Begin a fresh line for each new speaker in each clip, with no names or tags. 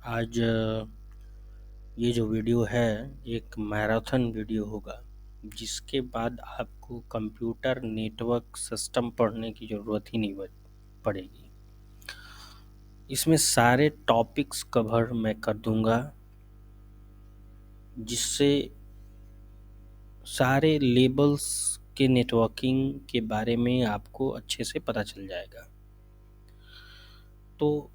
आज ये जो वीडियो है एक मैराथन वीडियो होगा, जिसके बाद आपको कंप्यूटर नेटवर्क सिस्टम पढ़ने की ज़रूरत ही नहीं पड़ेगी। इसमें सारे टॉपिक्स कवर मैं कर दूंगा, जिससे सारे लेबल्स के नेटवर्किंग के बारे में आपको अच्छे से पता चल जाएगा। तो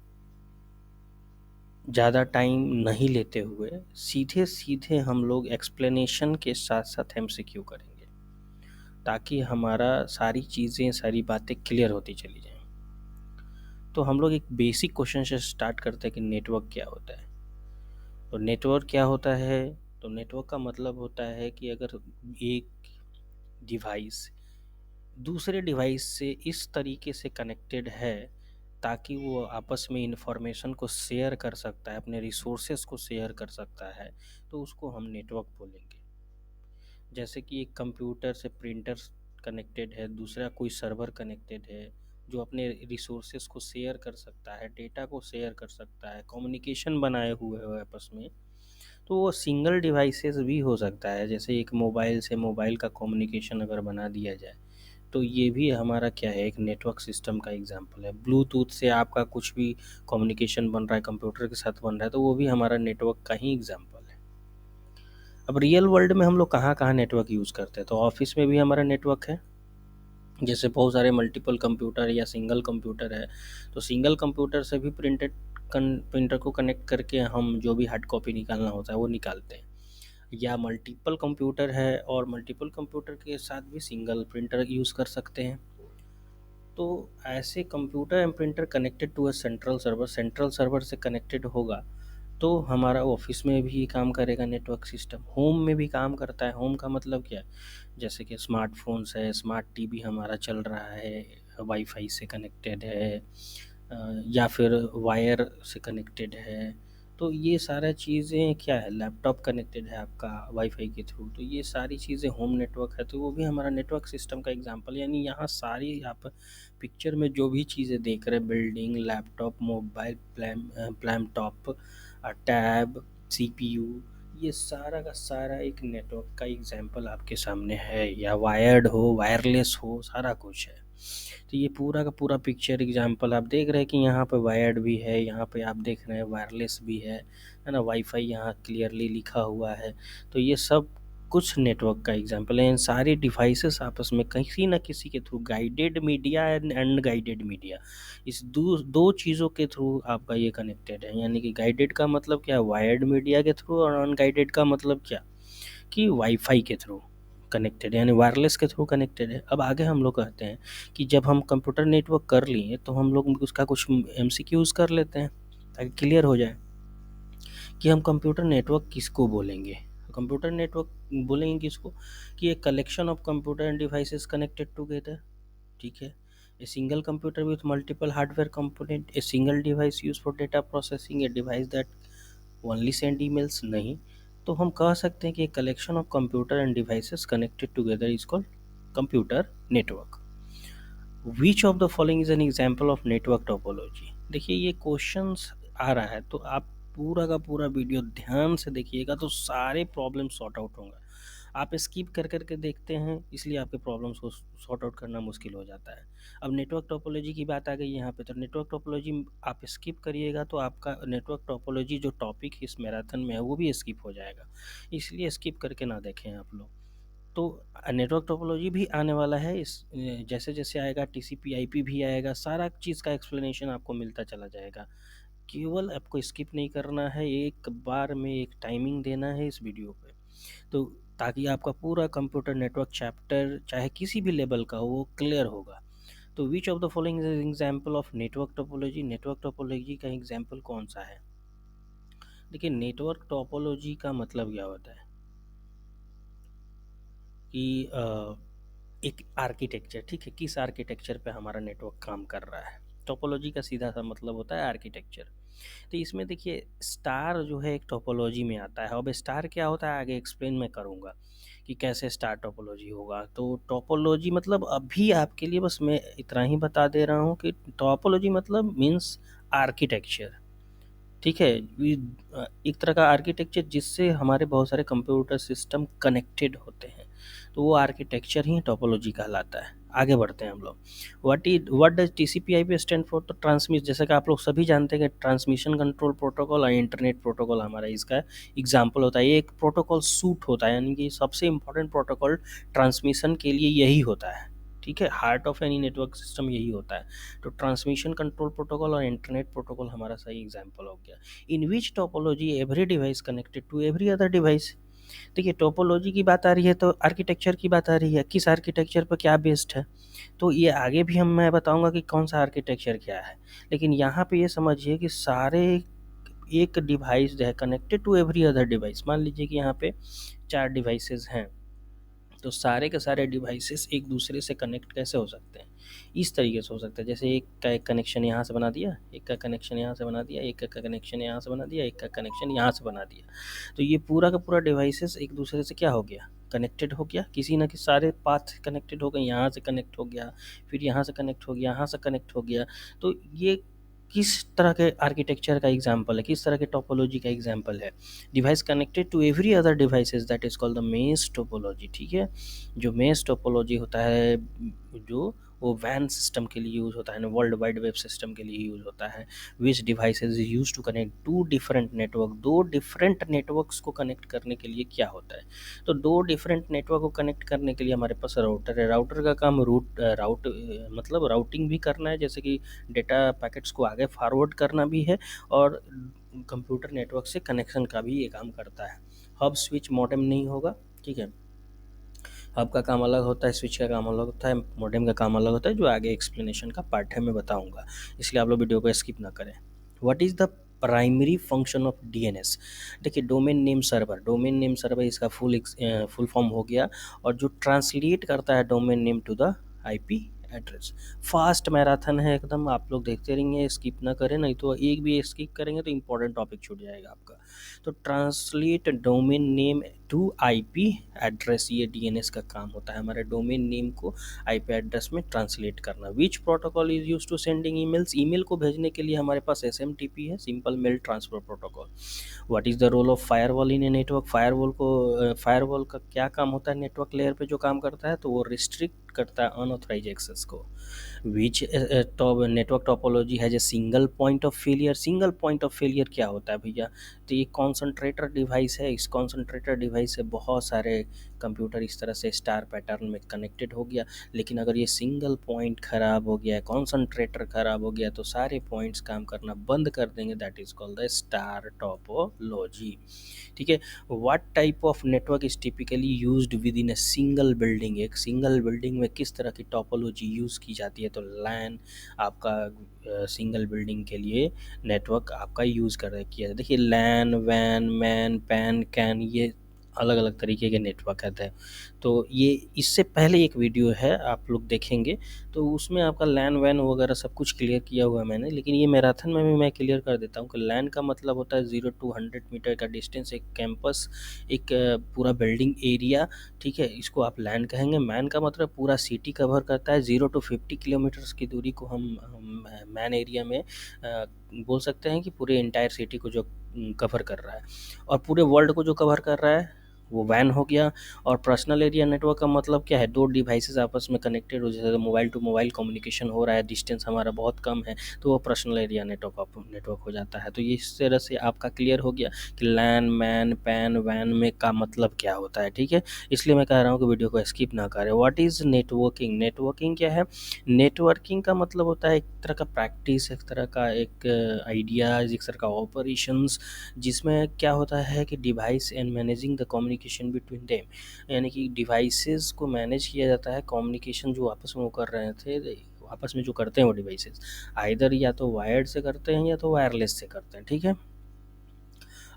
ज़्यादा टाइम नहीं लेते हुए सीधे सीधे हम लोग एक्सप्लेनेशन के साथ साथ एमसीक्यू करेंगे, ताकि हमारा सारी बातें क्लियर होती चली जाएं। तो हम लोग एक बेसिक क्वेश्चन से स्टार्ट करते हैं कि नेटवर्क क्या होता है। तो नेटवर्क क्या होता है? तो नेटवर्क का मतलब होता है कि अगर एक डिवाइस दूसरे डिवाइस से इस तरीके से कनेक्टेड है ताकि वो आपस में इंफॉर्मेशन को शेयर कर सकता है, अपने रिसोर्सेस को शेयर कर सकता है, तो उसको हम नेटवर्क बोलेंगे। जैसे कि एक कंप्यूटर से प्रिंटर कनेक्टेड है, दूसरा कोई सर्वर कनेक्टेड है जो अपने रिसोर्सेस को शेयर कर सकता है, डेटा को शेयर कर सकता है, कम्युनिकेशन बनाए हुए हो आपस में, तो वो सिंगल डिवाइसेस भी हो सकता है। जैसे एक मोबाइल से मोबाइल का कम्युनिकेशन अगर बना दिया जाए, तो ये भी हमारा क्या है, एक नेटवर्क सिस्टम का एग्जांपल है। ब्लूटूथ से आपका कुछ भी कम्युनिकेशन बन रहा है, कंप्यूटर के साथ बन रहा है, तो वो भी हमारा नेटवर्क का ही एग्जांपल है। अब रियल वर्ल्ड में हम लोग कहाँ कहाँ नेटवर्क यूज़ करते हैं? तो ऑफिस में भी हमारा नेटवर्क है। जैसे बहुत सारे मल्टीपल कंप्यूटर या सिंगल कंप्यूटर है, तो सिंगल कंप्यूटर से भी प्रिंटर को कनेक्ट करके हम जो भी हार्ड कॉपी निकालना होता है वो निकालते हैं। या मल्टीपल कंप्यूटर है और मल्टीपल कंप्यूटर के साथ भी सिंगल प्रिंटर यूज़ कर सकते हैं। तो ऐसे computer and printer connected to a central server से कनेक्टेड होगा, तो हमारा ऑफिस में भी काम करेगा नेटवर्क सिस्टम, होम में भी काम करता है। होम का मतलब क्या है? जैसे कि स्मार्टफोन्स है, स्मार्ट टीवी हमारा चल रहा है, वाईफाई से कनेक्टेड है, या फिर वायर से कनेक्टेड है। तो ये सारा चीज़ें क्या है, लैपटॉप कनेक्टेड है आपका वाईफाई के थ्रू, तो ये सारी चीज़ें होम नेटवर्क है, तो वो भी हमारा नेटवर्क सिस्टम का एग्जांपल। यानी यहाँ सारी आप पिक्चर में जो भी चीज़ें देख रहे हैं, building, laptop, mobile, laptop, tab, CPU, ये सारा का सारा एक नेटवर्क का एग्जांपल आपके सामने है। या वायर्ड हो, वायरलेस हो, सारा कुछ है। तो ये पूरा का पूरा पिक्चर एग्जांपल आप देख रहे हैं कि यहाँ पे वायर्ड भी है, यहाँ पे आप देख रहे हैं वायरलेस भी है ना, वाईफाई यहाँ क्लियरली लिखा हुआ है। तो ये सब कुछ नेटवर्क का एग्जांपल है। इन सारी डिवाइसेस आपस में किसी न किसी के through, guided media and unguided media, इस दो चीज़ों के थ्रू आपका ये कनेक्टेड है। यानी कि गाइडेड का मतलब क्या है, वायर्ड मीडिया के थ्रू, और अनगाइडेड का मतलब क्या, कि वाईफाई के थ्रू कनेक्टेड, यानी वायरलेस के थ्रू कनेक्टेड है। अब आगे हम लोग कहते हैं कि जब हम कंप्यूटर नेटवर्क कर लिए, तो हम लोग उसका कुछ एमसीक्यूज कर लेते हैं ताकि क्लियर हो जाए कि हम कंप्यूटर नेटवर्क किसको बोलेंगे। कंप्यूटर नेटवर्क बोलेंगे किसको, कि एक collection of computer end devices connected together. ठीक है, a single computer with multiple hardware component, a single device use for data processing, a device that only send emails नहीं। तो हम कह सकते हैं कि एक collection of computer end devices connected together is called computer network. Which of the following is an example of network topology? देखिए ये क्वेश्चंस आ रहा है, तो आप पूरा का पूरा वीडियो ध्यान से देखिएगा, तो सारे प्रॉब्लम सॉर्ट आउट होंगे। आप स्किप कर करके देखते हैं, इसलिए आपके प्रॉब्लम्स को सॉर्ट आउट करना मुश्किल हो जाता है। अब नेटवर्क टोपोलॉजी की बात आ गई यहाँ पे, तो नेटवर्क टोपोलॉजी आप स्किप करिएगा तो आपका नेटवर्क टोपोलॉजी जो टॉपिक इस मैराथन में है वो भी स्किप हो जाएगा, इसलिए स्किप करके ना देखें आप लोग। तो नेटवर्क टोपोलॉजी भी आने वाला है, इस जैसे जैसे आएगा टीसीपी आईपी भी आएगा, सारा चीज़ का एक्सप्लेनेशन आपको मिलता चला जाएगा। केवल आपको स्किप नहीं करना है, एक बार में एक टाइमिंग देना है इस वीडियो पे, तो ताकि आपका पूरा कंप्यूटर नेटवर्क चैप्टर चाहे किसी भी लेवल का हो वो क्लियर होगा। तो विच of the following is example of network topology? Network topology का एग्जाम्पल कौन सा है? देखिए नेटवर्क टोपोलॉजी का मतलब क्या होता है कि एक आर्किटेक्चर, ठीक है, किस आर्किटेक्चर पे हमारा नेटवर्क काम कर रहा है। टोपोलॉजी का सीधा सा मतलब होता है आर्किटेक्चर। तो इसमें देखिए स्टार जो है एक टोपोलॉजी में आता है। अब स्टार क्या होता है आगे एक्सप्लेन मैं करूँगा कि कैसे स्टार टोपोलॉजी होगा। तो टोपोलॉजी मतलब अभी आपके लिए बस मैं इतना ही बता दे रहा हूँ कि टोपोलॉजी मतलब मीन्स आर्किटेक्चर। ठीक है? एक तरह का आर्किटेक्चर जिससे हमारे बहुत सारे कंप्यूटर सिस्टम कनेक्टेड होते हैं, तो वो आर्किटेक्चर ही टोपोलॉजी कहलाता है। आगे बढ़ते हैं हम लोग। What does टीसीपी/आईपी stand for? तो ट्रांसमिट, जैसा कि आप लोग सभी जानते हैं कि ट्रांसमिशन कंट्रोल प्रोटोकॉल और इंटरनेट प्रोटोकॉल हमारा इसका एग्जाम्पल होता है। ये एक प्रोटोकॉल सूट होता है, यानी कि सबसे इम्पोर्टेंट प्रोटोकॉल ट्रांसमिशन के लिए यही होता है। ठीक है, heart of any network system यही होता है। तो ट्रांसमिशन कंट्रोल प्रोटोकॉल और इंटरनेट प्रोटोकॉल हमारा सही एग्जाम्पल हो गया। In which topology every device connected to every other device? देखिए, टोपोलॉजी की बात आ रही है तो आर्किटेक्चर की बात आ रही है, किस आर्किटेक्चर पर क्या बेस्ड है। तो ये आगे भी मैं बताऊंगा कि कौन सा आर्किटेक्चर क्या है, लेकिन यहाँ पे ये समझिए कि सारे एक डिवाइस जो है connected to every other device. मान लीजिए कि यहाँ पे 4 डिवाइसेस हैं, तो सारे के सारे डिवाइसेस एक दूसरे से कनेक्ट कैसे हो सकते हैं? इस तरीके से हो सकता है, जैसे एक का एक कनेक्शन यहाँ से बना दिया, एक का कनेक्शन यहाँ से बना दिया, एक का कनेक्शन यहाँ से बना दिया, एक का कनेक्शन यहाँ से बना दिया। तो ये पूरा का पूरा डिवाइसेस एक दूसरे से क्या हो गया? कनेक्टेड हो गया। किसी ना किसी सारे पाथ कनेक्टेड हो गए, यहाँ से कनेक्ट हो गया, फिर यहाँ से कनेक्ट हो गया, यहाँ से कनेक्ट हो गया। तो ये किस तरह के आर्किटेक्चर का एग्जाम्पल है, किस तरह के टोपोलॉजी का एग्जाम्पल है? Device connected to every other devices, that is called the mesh topology. ठीक है, जो मेश टोपोलॉजी होता है, जो वो वैन सिस्टम के लिए यूज़ होता है ना, वर्ल्ड वाइड वेब सिस्टम के लिए यूज़ होता है। Which devices is use to connect to different network, दो डिफरेंट नेटवर्क्स को कनेक्ट करने के लिए क्या होता है? तो दो डिफरेंट नेटवर्क को कनेक्ट करने के लिए हमारे पास राउटर है। राउटर का काम मतलब राउटिंग भी करना है, जैसे कि डेटा पैकेट्स को आगे फॉरवर्ड करना भी है, और कंप्यूटर नेटवर्क से कनेक्शन का भी ये काम करता है। हब स्विच मॉडेम नहीं होगा। ठीक है, हब का काम अलग होता है, स्विच का काम अलग होता है, मॉडेम का काम अलग होता है, जो आगे एक्सप्लेनेशन का पार्ट है मैं बताऊंगा, इसलिए आप लोग वीडियो को स्किप ना करें। What is the primary function of DNS? देखिए, domain name server, domain name server इसका फुल फॉर्म हो गया, और जो ट्रांसलेट करता है domain name to the IP address. Fast marathon है एकदम, आप लोग देखते रहेंगे, स्किप ना करें, नहीं तो एक भी स्किप करेंगे तो इंपॉर्टेंट टॉपिक छूट जाएगा आपका। तो translate domain name to IP address, ये डीएनएस का काम होता है, हमारे डोमेन नेम को आईपी एड्रेस में ट्रांसलेट करना। Which protocol is use to sending emails? Email को भेजने के लिए हमारे पास एसएमटीपी है, simple mail transfer protocol. What is the role of firewall in a network? Firewall का क्या काम होता है नेटवर्क लेयर पे जो काम करता है? तो वो रिस्ट्रिक्ट करता है अनऑथराइज एक्सेस को। Which network topology has a single point of failure? Single point of failure क्या होता है भैया? तो ये कॉन्सनट्रेटर डिवाइस है, इस कॉन्सनट्रेटर डिवाइस से बहुत सारे कंप्यूटर इस तरह से स्टार पैटर्न में कनेक्टेड हो गया, लेकिन अगर ये सिंगल पॉइंट ख़राब हो गया, कॉन्सनट्रेटर ख़राब हो गया, तो सारे पॉइंट्स काम करना बंद कर देंगे। That is called the star topology. ठीक है, what type of network is typically used with in a single building? एक सिंगल बिल्डिंग में किस तरह की टोपोलॉजी यूज़ की जाती है? तो लैन आपका सिंगल बिल्डिंग के लिए नेटवर्क आपका यूज़ कर किया। देखिए, लैन, वैन, मैन, पैन, कैन, ये अलग अलग तरीके के नेटवर्क आते हैं। तो ये इससे पहले एक वीडियो है, आप लोग देखेंगे तो उसमें आपका लैन वैन वगैरह सब कुछ क्लियर किया हुआ है मैंने, लेकिन ये मैराथन में भी मैं क्लियर कर देता हूँ कि लैन का मतलब होता है 0 to 100 मीटर का डिस्टेंस, एक कैंपस, एक पूरा बिल्डिंग एरिया। ठीक है, इसको आप लैन कहेंगे। मैन का मतलब पूरा सिटी कवर करता है, 0 to 50 किलोमीटर्स की दूरी को हम मैन एरिया में बोल सकते हैं कि पूरे इंटायर सिटी को जो कवर कर रहा है, और पूरे वर्ल्ड को जो कवर कर रहा है वो वैन हो गया। और पर्सनल एरिया नेटवर्क का मतलब क्या है? दो डिवाइसेस आपस में कनेक्टेड हो, जैसे मोबाइल टू मोबाइल कम्युनिकेशन हो रहा है, डिस्टेंस हमारा बहुत कम है, तो वो पर्सनल एरिया नेटवर्क हो जाता है। तो ये इस तरह से आपका क्लियर हो गया कि लैन, मैन, पैन, वैन में का मतलब क्या होता है। ठीक है, इसलिए मैं कह रहा हूँ कि वीडियो को स्किप ना करें। What is networking? नेटवर्किंग क्या है? नेटवर्किंग का मतलब होता है एक तरह का प्रैक्टिस, एक तरह का एक आइडियाज़, एक तरह का ऑपरेशंस, जिसमें क्या होता है कि device and managing the communication between them, यानी कि डिवाइसेस को मैनेज किया जाता है, कम्युनिकेशन जो आपस में वो कर रहे थे, आपस में जो करते हैं वो डिवाइसेस आइदर या तो वायर्ड से करते हैं या तो वायरलेस से करते हैं। ठीक है,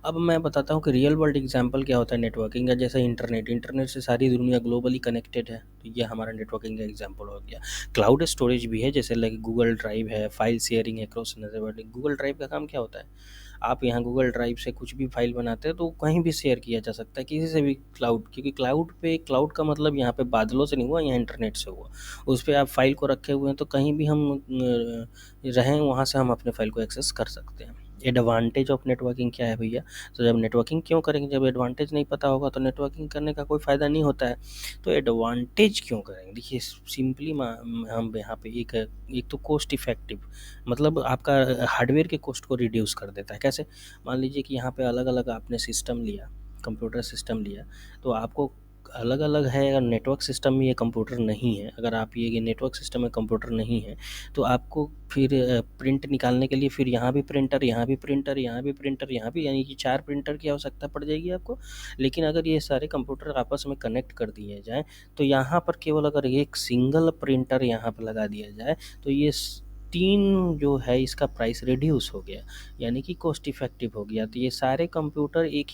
अब मैं बताता हूँ कि रियल वर्ल्ड एग्जांपल क्या होता है नेटवर्किंग का। जैसे इंटरनेट से सारी दुनिया ग्लोबली कनेक्टेड है, तो ये हमारा नेटवर्किंग का एग्जांपल हो गया। क्लाउड स्टोरेज भी है, जैसे लाइक गूगल ड्राइव है, फाइल शेयरिंग है क्रॉस नेटवर्क। गूगल ड्राइव का काम क्या होता है? आप यहाँ गूगल ड्राइव से कुछ भी फाइल बनाते हैं तो कहीं भी शेयर किया जा सकता है, किसी से भी क्लाउड, क्योंकि क्लाउड का मतलब यहाँ पे बादलों से नहीं हुआ, यहाँ इंटरनेट से हुआ। उस पर आप फाइल को रखे हुए हैं, तो कहीं भी हम रहें वहाँ से हम अपने फाइल को एक्सेस कर सकते हैं। एडवांटेज ऑफ नेटवर्किंग क्या है भैया? तो जब नेटवर्किंग क्यों करेंगे? जब एडवांटेज नहीं पता होगा तो नेटवर्किंग करने का कोई फ़ायदा नहीं होता है। तो एडवांटेज क्यों करेंगे? देखिए सिंपली हम यहाँ पे एक तो कॉस्ट इफ़ेक्टिव, मतलब आपका हार्डवेयर के कॉस्ट को रिड्यूस कर देता है। कैसे? मान लीजिए कि यहाँ पे अलग-अलग आपने सिस्टम लिया, कंप्यूटर सिस्टम लिया, तो आपको अलग-अलग है। अगर नेटवर्क सिस्टम में ये कंप्यूटर नहीं है, अगर आप ये नेटवर्क सिस्टम में कंप्यूटर नहीं है, तो आपको फिर प्रिंट निकालने के लिए फिर यहाँ भी प्रिंटर, यहाँ भी प्रिंटर, यहाँ भी प्रिंटर, यहाँ भी, यानी कि 4 प्रिंटर की आवश्यकता पड़ जाएगी आपको। लेकिन अगर ये सारे कंप्यूटर आपस में कनेक्ट कर दिए जाएँ, तो यहाँ पर केवल अगर एक सिंगल प्रिंटर यहाँ पे लगा दिया जाए, तो ये 3 जो है इसका प्राइस रिड्यूस हो गया, यानी कि कॉस्ट इफ़ेक्टिव हो गया। तो ये सारे कंप्यूटर एक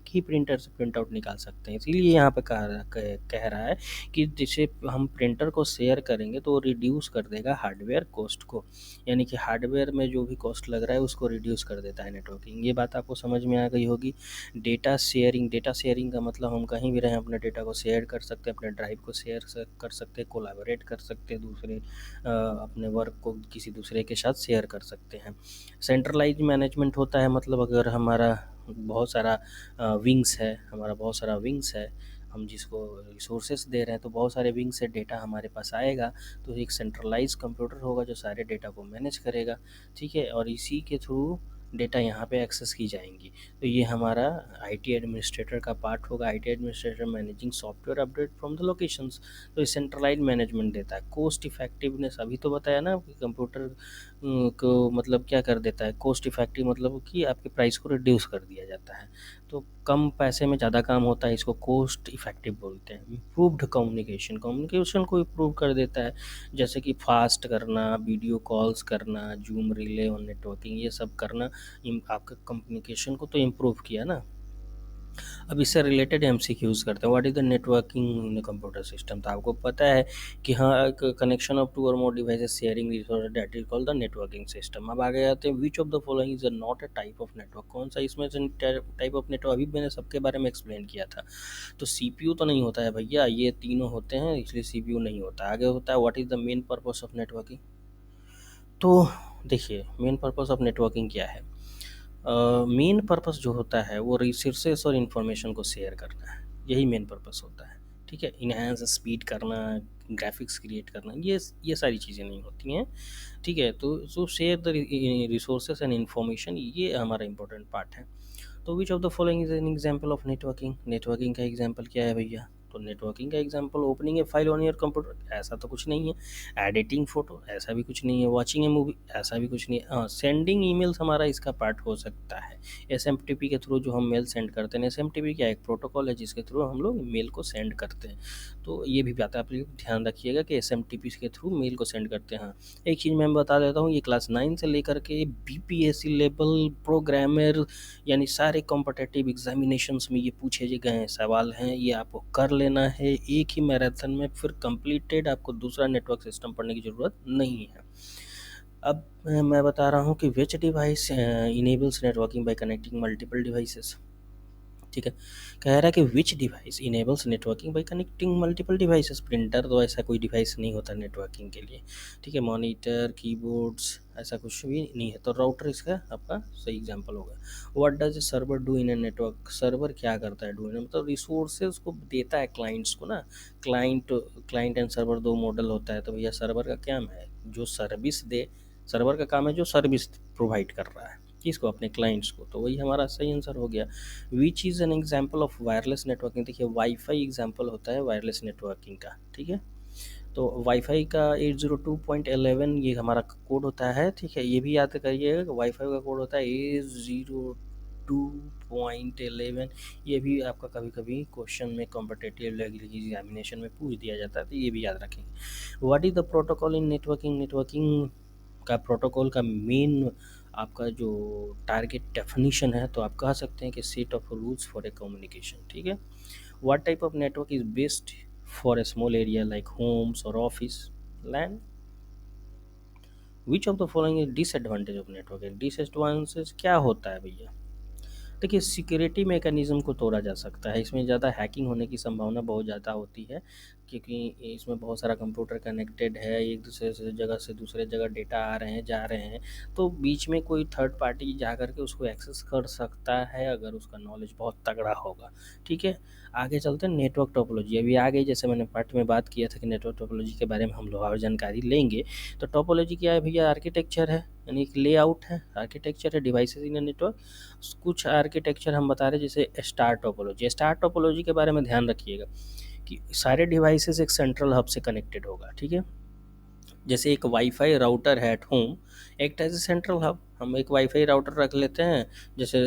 ही प्रिंटर से प्रिंट आउट निकाल सकते हैं। इसीलिए यहाँ पे कह रहा है कि जैसे हम प्रिंटर को शेयर करेंगे तो वो रिड्यूस कर देगा हार्डवेयर कॉस्ट को, यानी कि हार्डवेयर में जो भी कॉस्ट लग रहा है उसको रिड्यूस कर देता है नेटवर्किंग। ये बात आपको समझ में आ गई होगी। डेटा शेयरिंग का मतलब हम कहीं भी रहें अपने डेटा को शेयर कर सकते हैं, अपने ड्राइव को शेयर कर सकते हैं, कोलैबोरेट कर सकते हैं, अपने वर्क को किसी दूसरे के साथ शेयर कर सकते हैं। सेंट्रलाइज मैनेजमेंट होता है, मतलब अगर हमारा बहुत सारा बहुत सारा विंग्स है, हम जिसको रिसोर्सेस दे रहे हैं, तो बहुत सारे विंग से डेटा हमारे पास आएगा, तो एक सेंट्रलाइज कंप्यूटर होगा जो सारे डेटा को मैनेज करेगा, ठीक है, और इसी के थ्रू डेटा यहाँ पे एक्सेस की जाएंगी। तो ये हमारा आईटी एडमिनिस्ट्रेटर का पार्ट होगा। IT administrator managing software update from the locations. तो ये सेंट्रलाइज मैनेजमेंट देता है। कॉस्ट इफेक्टिवनेस अभी तो बताया ना कि कंप्यूटर को मतलब क्या कर देता है, कॉस्ट इफेक्टिव मतलब कि आपके प्राइस को रिड्यूस कर दिया जाता है, तो कम पैसे में ज़्यादा काम होता है, इसको कॉस्ट इफेक्टिव बोलते हैं। इम्प्रूव्ड कम्युनिकेशन को इम्प्रूव कर देता है, जैसे कि फास्ट करना, वीडियो कॉल्स करना, जूम रिले और नेटवर्किंग, ये सब करना आपका कम्युनिकेशन को तो इम्प्रूव किया ना। अब इससे रिलेटेड एमसीक्यूज करते हैं। What is the networking in computer system? तो आपको पता है कि हाँ, connection of two or more devices sharing resource, that is called the networking system. अब आगे आते हैं, which of the following is not a type of network? कौन सा इसमें से टाइप ऑफ नेटवर्क? अभी मैंने सबके बारे में एक्सप्लेन किया था। तो सीपीयू तो नहीं होता है भैया, ये तीनों होते हैं, इसलिए सीपीयू नहीं होता। आगे होता है, what is the main purpose of networking? तो देखिए, मेन पर्पस ऑफ नेटवर्किंग क्या है? मेन पर्पस जो होता है वो रिसोर्सेस और इन्फॉर्मेशन को शेयर करना है, यही मेन पर्पस होता है, ठीक है। इन्हांस स्पीड करना, ग्राफिक्स क्रिएट करना, ये सारी चीज़ें नहीं होती हैं, ठीक है। तो share the resources and information, ये हमारा इंपॉर्टेंट पार्ट है। तो विच of the following is an example of networking? Networking का एग्जाम्पल क्या है भैया? तो नेटवर्किंग का example, opening A file on your computer, ऐसा तो कुछ नहीं है। एडिटिंग फोटो, ऐसा भी कुछ नहीं है। वॉचिंग ए मूवी, ऐसा भी कुछ नहीं है। हाँ, सेंडिंग ईमेल्स हमारा इसका पार्ट हो सकता है। एसएमटीपी के थ्रू जो हम मेल सेंड करते हैं, एसएमटीपी क्या एक प्रोटोकॉल है जिसके थ्रू हम लोग मेल को सेंड करते हैं। तो ये भी बात आप लोग ध्यान रखिएगा कि एसएमटीपी के थ्रू मेल को सेंड करते हैं। हाँ, एक चीज़ मैं बता देता हूँ, ये क्लास 9 से लेकर के बीपीएससी लेवल प्रोग्रामर, यानी सारे कॉम्पिटिटिव एग्जामिनेशंस में ये पूछे गए हैं सवाल हैं, ये आपको कर लेना है एक ही मैराथन में, फिर कंप्लीटेड, आपको दूसरा नेटवर्क सिस्टम पढ़ने की ज़रूरत नहीं है। अब मैं बता रहा हूँ कि विच device enables networking bye connecting multiple devices, ठीक है। कह रहा है कि विच device enables networking bye connecting multiple devices? Printer तो ऐसा कोई डिवाइस नहीं होता नेटवर्किंग के लिए, ठीक है। मॉनिटर, कीबोर्ड्स, ऐसा कुछ भी नहीं है। तो राउटर इसका आपका सही एग्जांपल होगा। What does server do in a network? Server क्या करता है? डू इन, मतलब रिसोर्सेज को देता है क्लाइंट्स को ना। क्लाइंट एंड सर्वर दो मॉडल होता है। तो भैया सर्वर का क्या है? जो सर्विस दे, सर्वर का काम है जो सर्विस प्रोवाइड कर रहा है, किसको? अपने क्लाइंट्स को। तो वही हमारा सही आंसर हो गया। Which is an example of wireless networking? देखिए, वाईफाई एग्जाम्पल होता है वायरलेस नेटवर्किंग का, ठीक है। तो वाईफाई का 802.11 ये हमारा कोड होता है, ठीक है। ये भी याद करिएगा, वाईफाई का कोड होता है 802.11। ये भी आपका कभी कभी क्वेश्चन में कॉम्पिटिटिव एग्जामिनेशन में पूछ दिया जाता है, तो ये भी याद रखेंगे। What is the protocol in networking? Networking का प्रोटोकॉल का मेन आपका जो टारगेट डेफिनीशन है, तो आप कह सकते हैं कि set of rules for a communication, ठीक है। What type of network is best for a small area like homes और office LAN? Which of the following is disadvantage of network? Disadvantage क्या होता है भैया? देखिए, सिक्योरिटी मैकेनिज़्म को तोड़ा जा सकता है, इसमें ज़्यादा हैकिंग होने की संभावना बहुत ज़्यादा होती है, क्योंकि इसमें बहुत सारा कंप्यूटर कनेक्टेड है, एक दूसरे से दूसरे जगह डेटा आ रहे हैं, जा रहे हैं, तो बीच में कोई थर्ड पार्टी जा कर के उसको एक्सेस कर सकता है, अगर उसका नॉलेज बहुत तगड़ा होगा, ठीक है। आगे चलते हैं नेटवर्क टोपोलॉजी, अभी आ गई, जैसे मैंने पार्ट में बात किया था कि नेटवर्क टोपोलॉजी के बारे में हम लोग और जानकारी लेंगे। तो टोपोलॉजी क्या है भैया? आर्किटेक्चर है, यानी एक लेआउट है, आर्किटेक्चर है डिवाइसेस इन नेटवर्क। कुछ आर्किटेक्चर हम बता रहे हैं, जैसे स्टार टोपोलॉजी। स्टार टोपोलॉजी के बारे में ध्यान रखिएगा कि सारे डिवाइसेस एक सेंट्रल हब से कनेक्टेड होगा, ठीक है। जैसे एक वाईफाई राउटर है at home, act as a central hub. हम एक वाईफाई राउटर रख लेते हैं, जैसे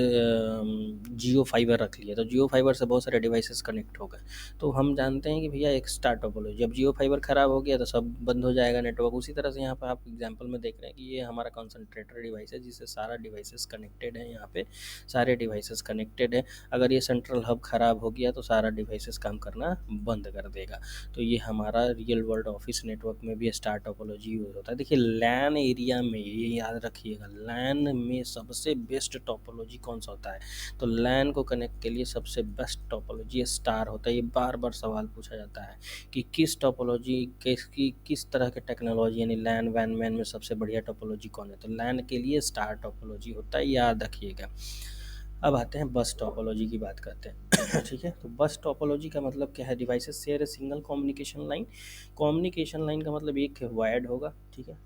जियो फाइबर रख लिया, तो जियो फाइबर से बहुत सारे डिवाइसेस कनेक्ट हो गए। तो हम जानते हैं कि भैया एक स्टार टोपोलॉजी, जब जियो फाइबर ख़राब हो गया तो सब बंद हो जाएगा नेटवर्क। उसी तरह से यहाँ पर आप एग्जांपल में देख रहे हैं कि ये हमारा कंसंट्रेटर डिवाइस है, जिससे सारा डिवाइसेस कनेक्टेड है। यहाँ पे सारे डिवाइसेस कनेक्टेड है, अगर ये सेंट्रल हब ख़राब हो गया तो सारा डिवाइसेस काम करना बंद कर देगा। तो ये हमारा रियल वर्ल्ड ऑफिस नेटवर्क में भी स्टार टोपोलॉजी यूज़ होता है। देखिए, लैन एरिया में ये याद रखिएगा, लैन में सबसे बेस्ट टोपोलॉजी कौन सा होता है? तो लैन को कनेक्ट के लिए सबसे बेस्ट टोपोलॉजी स्टार होता है। ये बार बार सवाल पूछा जाता है कि किस टोपोलॉजी किस तरह के टेक्नोलॉजी, यानी लैन वैन मैन में सबसे बढ़िया टोपोलॉजी कौन है? तो लैन के लिए स्टार टोपोलॉजी होता है, याद रखिएगा। अब आते हैं बस टोपोलॉजी की बात करते हैं ठीक है। तो बस टोपोलॉजी का मतलब क्या है? Devices share a single communication line. Communication line का मतलब एक वायर्ड होगा, ठीक है।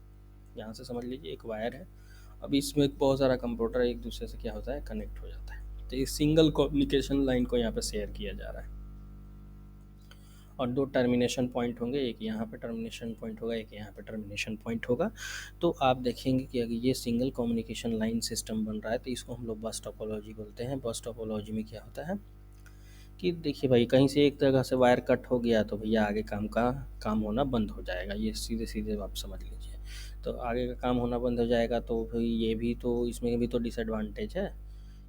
यहाँ से समझ लीजिए एक वायर है, अब इसमें बहुत सारा कंप्यूटर एक दूसरे से क्या होता है, कनेक्ट हो जाता है। तो इस सिंगल कम्युनिकेशन लाइन को यहाँ पे शेयर किया जा रहा है, और दो टर्मिनेशन पॉइंट होंगे, एक यहाँ पे टर्मिनेशन पॉइंट होगा, एक यहाँ पे टर्मिनेशन पॉइंट होगा। तो आप देखेंगे कि अगर ये सिंगल कम्युनिकेशन लाइन सिस्टम बन रहा है तो इसको हम लोग बस टोपोलॉजी बोलते हैं। बस टोपोलॉजी में क्या होता है कि देखिए भाई, कहीं से एक जगह से वायर कट हो गया तो भैया आगे काम होना बंद हो जाएगा, ये सीधे सीधे आप समझ लीजिए। तो आगे का काम होना बंद हो जाएगा, तो फिर ये भी तो, इसमें भी तो डिसएडवांटेज है,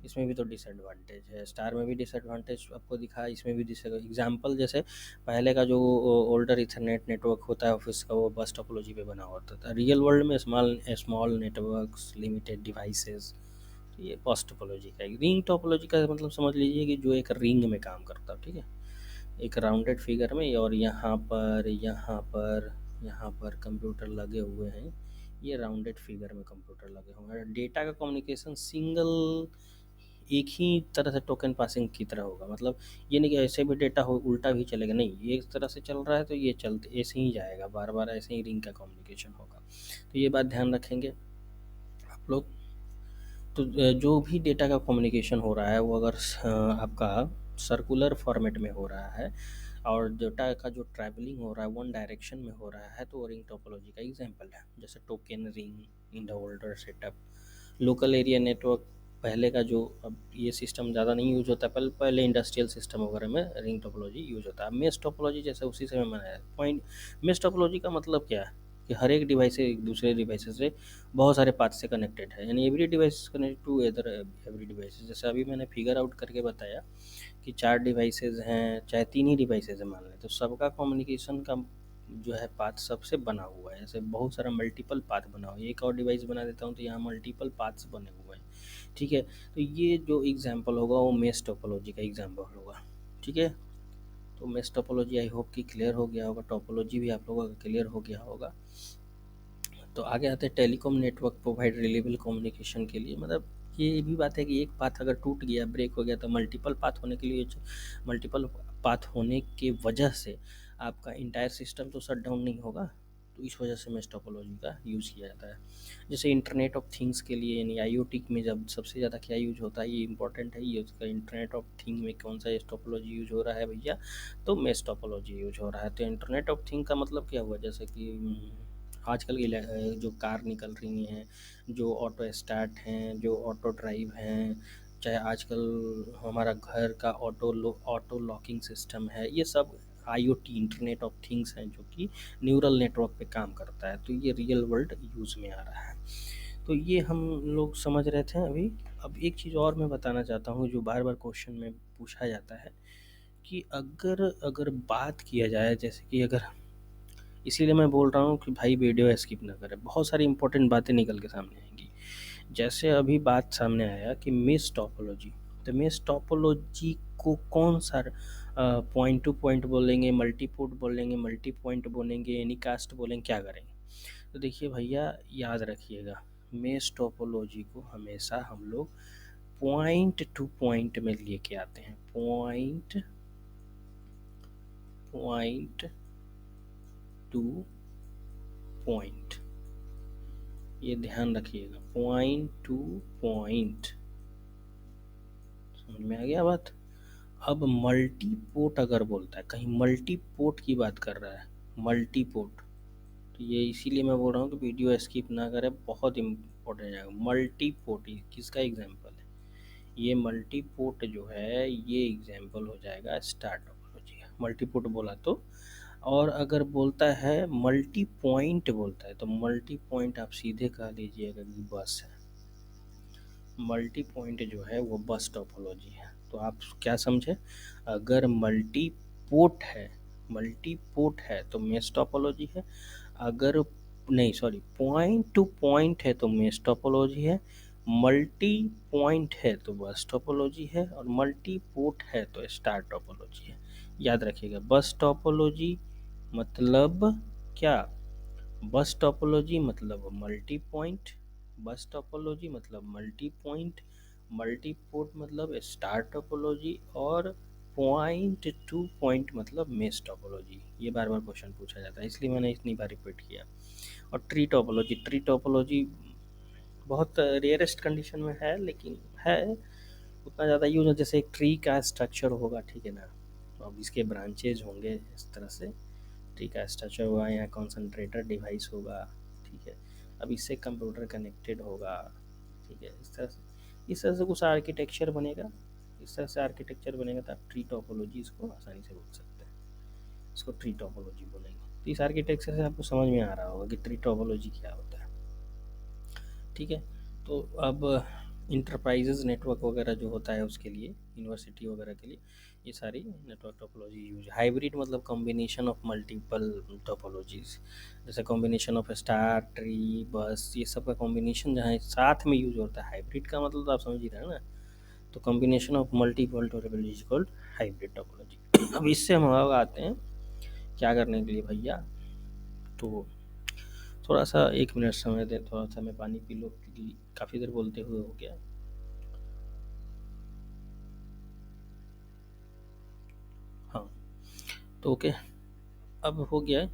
इसमें भी तो डिसएडवांटेज है। स्टार में भी डिसएडवांटेज आपको दिखा, इसमें भी डिसएडवांटेज। एग्जांपल जैसे पहले का जो ओल्डर इथरनेट नेटवर्क होता है ऑफिस का, वो बस टोपोलॉजी पे बना होता था। रियल वर्ल्ड में small small networks, limited devices, ये बस टोपोलॉजी का। रिंग टोपोलॉजी का मतलब समझ लीजिए कि जो एक रिंग में काम करता है, ठीक है, एक राउंडेड फिगर में, और यहाँ पर कंप्यूटर लगे हुए हैं, ये राउंडेड फिगर में कंप्यूटर लगे हुए हैं। डेटा का कम्युनिकेशन सिंगल, एक ही तरह से टोकन पासिंग की तरह होगा। मतलब ये नहीं कि ऐसे भी डेटा हो उल्टा भी चलेगा, नहीं, ये एक तरह से चल रहा है तो ये चलते ऐसे ही जाएगा, बार बार ऐसे ही रिंग का कम्युनिकेशन होगा। तो ये बात ध्यान रखेंगे आप लोग। तो जो भी डेटा का कम्युनिकेशन हो रहा है वो अगर आपका सर्कुलर फॉर्मेट में हो रहा है, और डेटा का जो ट्रैवलिंग हो रहा है वन डायरेक्शन में हो रहा है, तो वो रिंग टोपोलॉजी का एग्जांपल है। जैसे token ring in the older setup, local area network पहले का जो, अब ये सिस्टम ज़्यादा नहीं यूज होता, पहले इंडस्ट्रियल सिस्टम वगैरह में रिंग टोपोलॉजी यूज होता है। मेश टोपोलॉजी जैसे उसी समय बनाया पॉइंट। मेश टोपोलॉजी का मतलब क्या है कि हर एक डिवाइस एक दूसरे डिवाइस से बहुत सारे पाथ से कनेक्टेड है, यानी every device connect to other every device. जैसे अभी मैंने फिगर आउट करके बताया कि 4 डिवाइसेज़ हैं, चाहे 3 ही डिवाइसेज़ हैं मान लें, तो सबका कम्युनिकेशन का जो है पाथ सबसे बना हुआ है। ऐसे बहुत सारा मल्टीपल पाथ बना हुआ है, एक और डिवाइस बना देता हूँ तो यहाँ मल्टीपल पाथ्स बने हुए हैं, ठीक है। तो ये जो एग्जांपल होगा वो मेश टोपोलॉजी का एग्जांपल होगा, ठीक है। तो मेश टोपोलॉजी आई होप कि क्लियर हो गया होगा, टोपोलॉजी भी आप लोगों का क्लियर हो गया होगा। तो आगे आते हैं telecom network provide reliable communication के लिए। मतलब ये भी बात है कि एक पाथ अगर टूट गया, ब्रेक हो गया, तो मल्टीपल पाथ होने के लिए, मल्टीपल पाथ होने के वजह से आपका इंटायर सिस्टम तो शट डाउन नहीं होगा। तो इस वजह से मेश टोपोलॉजी का यूज़ किया जाता है। जैसे इंटरनेट ऑफ थिंग्स के लिए, यानी आईओटी में जब सबसे ज़्यादा क्या यूज होता है, ये इंपॉर्टेंट है, ये उसका इंटरनेट ऑफ थिंग में कौन सा टोपोलॉजी यूज हो रहा है भैया? तो मेश टोपोलॉजी यूज हो रहा है। तो इंटरनेट ऑफ थिंग का मतलब क्या हुआ? जैसे कि आजकल जो कार निकल रही हैं, जो ऑटो स्टार्ट हैं, जो ऑटो ड्राइव हैं, चाहे आजकल हमारा घर का ऑटो लॉकिंग सिस्टम है, ये सब आईओटी इंटरनेट ऑफ थिंग्स हैं, जो कि न्यूरल नेटवर्क पे काम करता है। तो ये रियल वर्ल्ड यूज़ में आ रहा है। तो ये हम लोग समझ रहे थे अभी। अब एक चीज़ और मैं बताना चाहता हूँ, जो बार बार क्वेश्चन में पूछा जाता है कि अगर अगर बात किया जाए, जैसे कि अगर, इसीलिए मैं बोल रहा हूँ कि भाई वीडियो स्किप ना करें, बहुत सारी इंपॉर्टेंट बातें निकल के सामने आएंगी। जैसे अभी बात सामने आया कि मिस टोपोलॉजी, तो मेश टोपोलॉजी को कौन सा पॉइंट टू पॉइंट बोलेंगे, मल्टी पोर्ट बोलेंगे, मल्टी पॉइंट बोलेंगे, एनी कास्ट बोलेंगे, क्या करेंगे? तो देखिए भैया, याद रखिएगा, मेश टोपोलॉजी को हमेशा हम लोग पॉइंट टू पॉइंट में लेके आते हैं। पॉइंट टू पॉइंट, ये ध्यान रखिएगा, पॉइंट टू पॉइंट। समझ में आ गया बात? अब मल्टी पोर्ट अगर बोलता है, कहीं मल्टी पोर्ट की बात कर रहा है, मल्टी पोर्ट, तो ये इसीलिए मैं बोल रहा हूँ कि वीडियो स्किप ना करें, बहुत इम्पोर्टेंट है। मल्टी पोर्ट किसका एग्जाम्पल है? ये मल्टी पोर्ट जो है, ये एग्जाम्पल हो जाएगा स्टार टोपोलॉजी का। मल्टी पोर्ट बोला तो, और अगर बोलता है मल्टी पॉइंट बोलता है, तो मल्टी पॉइंट आप सीधे कह लीजिएगा कि बस है। मल्टी पॉइंट जो है वो बस टोपोलॉजी है। तो आप क्या समझे? अगर मल्टी पोर्ट है तो मेश टोपोलॉजी है। अगर नहीं, सॉरी, पॉइंट टू पॉइंट है तो मेश टोपोलॉजी है। मल्टी पॉइंट है तो बस टोपोलॉजी है, और मल्टी पोर्ट है तो स्टार टोपोलॉजी है। याद रखिएगा, बस टोपोलॉजी मतलब क्या? बस टोपोलॉजी मतलब मल्टी पॉइंट, बस टोपोलॉजी मतलब मल्टी पॉइंट, मल्टी पोर्ट मतलब स्टार टोपोलॉजी, और पॉइंट टू पॉइंट मतलब मेश टोपोलॉजी। ये बार बार क्वेश्चन पूछा जाता है, इसलिए मैंने इतनी बार रिपीट किया। और ट्री टोपोलॉजी बहुत रेयरेस्ट कंडीशन में है, लेकिन है, उतना ज़्यादा यूज है। जैसे एक ट्री का स्ट्रक्चर होगा, ठीक है ना, तो अब इसके ब्रांचेज होंगे इस तरह से, ट्री का स्ट्रक्चर होगा, यहाँ कंसंट्रेटर डिवाइस होगा, ठीक है, अब इससे कंप्यूटर कनेक्टेड होगा, ठीक है, इस तरह से कुछ आर्किटेक्चर बनेगा। इस तरह से आर्किटेक्चर बनेगा तो आप ट्री टोपोलॉजी इसको आसानी से बोल सकते हैं, इसको ट्री टोपोलॉजी बोलेंगे। तो इस आर्किटेक्चर से आपको समझ में आ रहा होगा कि ट्री टोपोलॉजी क्या होता है, ठीक है। तो अब इंटरप्राइजेज नेटवर्क वगैरह जो होता है उसके लिए, यूनिवर्सिटी वगैरह के लिए, ये सारी नेटवर्क टोपोलॉजी यूज। हाइब्रिड मतलब कॉम्बिनेशन ऑफ मल्टीपल टोपोलॉजीज, जैसे कॉम्बिनेशन ऑफ स्टार, ट्री, बस, ये सब का कॉम्बिनेशन जहाँ साथ में यूज होता है। हाइब्रिड का मतलब तो आप समझ ही रहे हैं ना, तो combination of multiple topology is called hybrid topology. अब इससे हम लोग आते हैं क्या करने के लिए भैया, तो थोड़ा सा 1 मिनट समय दें, थोड़ा सा मैं पानी पी लो, क्योंकि काफ़ी देर बोलते हुए हो गया। हाँ, तो ओके, अब हो गया है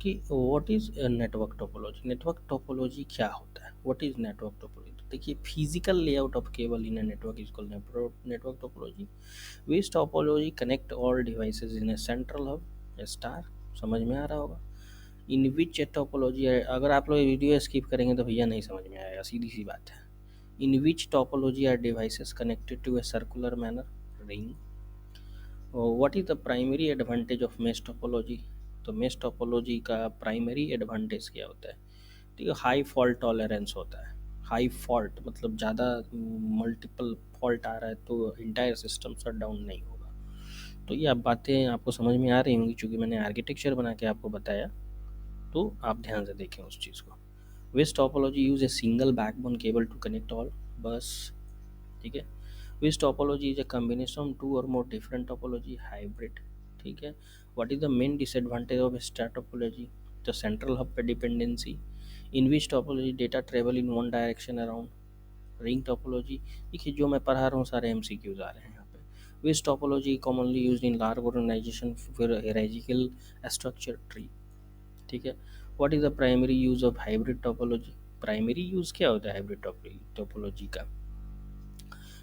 कि what is network topology. Network topology क्या होता है? What is network topology? तो देखिए, physical layout of cable in a network is called network topology. Which topology connect all devices in a central hub star. समझ में आ रहा होगा। इन which topology, अगर आप लोग वीडियो स्किप करेंगे तो भैया नहीं समझ में आएगा, सीधी सी बात है। In which topology are devices connected to a circular manner, ring. What is the primary advantage of mesh topology? तो मेश टोपोलॉजी का प्राइमरी एडवांटेज क्या होता है? ठीक है, हाई फॉल्ट टॉलरेंस होता है। हाई फॉल्ट मतलब ज़्यादा मल्टीपल फॉल्ट आ रहा है तो इंटायर सिस्टम शट डाउन नहीं होगा। तो ये अब बातें आपको समझ में आ रही होंगी, चूँकि मैंने आर्किटेक्चर बना के आपको बताया, तो आप ध्यान से देखें उस चीज़ को। Which topology use a single backbone cable to connect all, बस, ठीक है। Which topology is a combination two or more different topology, hybrid, ठीक है। What is the main disadvantage of star topology? तो सेंट्रल हब पे dependency. In which topology data travel in one direction around, ring topology. देखिए, जो मैं पढ़ा रहा हूँ सारे MCQs आ रहे हैं यहाँ पे। Which topology commonly use in large organization, फिर हेरार्चिकल स्ट्रक्चर, ट्री, ठीक है। What is the primary use of hybrid topology? Primary use क्या होता है हाइब्रिड टोपोलॉजी का?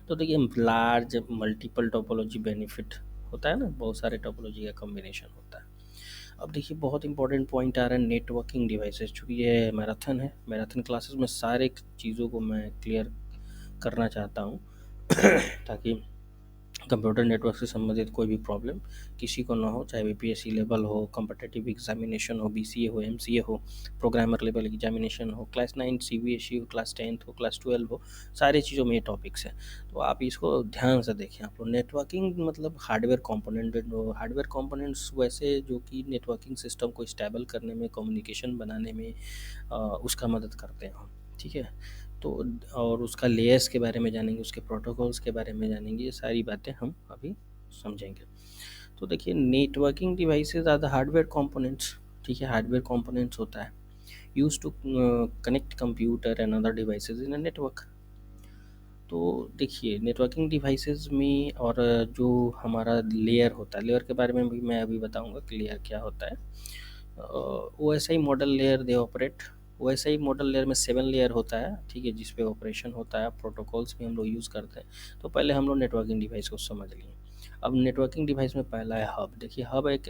तो देखिए, लार्ज मल्टीपल टोपोलॉजी बेनिफिट होता है ना, बहुत सारे टोपोलॉजी का कॉम्बिनेशन होता है। अब देखिए, बहुत इंपॉर्टेंट पॉइंट आ रहा है, नेटवर्किंग डिवाइसेस। चूँकि ये मैराथन है, मैराथन क्लासेस में सारे चीज़ों को मैं क्लियर करना चाहता हूँ ताकि कंप्यूटर नेटवर्क से संबंधित कोई भी प्रॉब्लम किसी को ना हो, चाहे BPSC लेवल हो, कॉम्पिटिटिव एग्जामिनेशन हो, BCA हो, MCA हो, प्रोग्रामर लेवल एग्जामिनेशन हो, क्लास 9 CBSE हो, क्लास 10 हो, क्लास 12 हो, सारी चीज़ों में ये टॉपिक्स हैं। तो आप इसको ध्यान से देखें। आप लोग नेटवर्किंग मतलब हार्डवेयर कंपोनेंट्स वैसे जो कि नेटवर्किंग सिस्टम को स्टेबल करने में, कम्युनिकेशन बनाने में उसका मदद करते हैं, ठीक है। तो और उसका लेयर्स के बारे में जानेंगे, उसके प्रोटोकॉल्स के बारे में जानेंगे, ये सारी बातें हम अभी समझेंगे। तो देखिए, networking devices are the hardware components. ठीक है, हार्डवेयर कंपोनेंट्स होता है use to connect computer and other devices in a network. तो देखिए, नेटवर्किंग डिवाइसेस में और जो हमारा लेयर होता है, लेयर के बारे में भी मैं अभी बताऊंगा कि लेयर क्या होता है। O S I model layer they operate. O S I model layer में 7 लेयर होता है, ठीक है, जिस पे ऑपरेशन होता है, प्रोटोकॉल्स भी हम लोग यूज़ करते हैं। तो पहले हम लोग नेटवर्किंग डिवाइस को समझ लिए। अब नेटवर्किंग डिवाइस में पहला है हब। देखिए, हब एक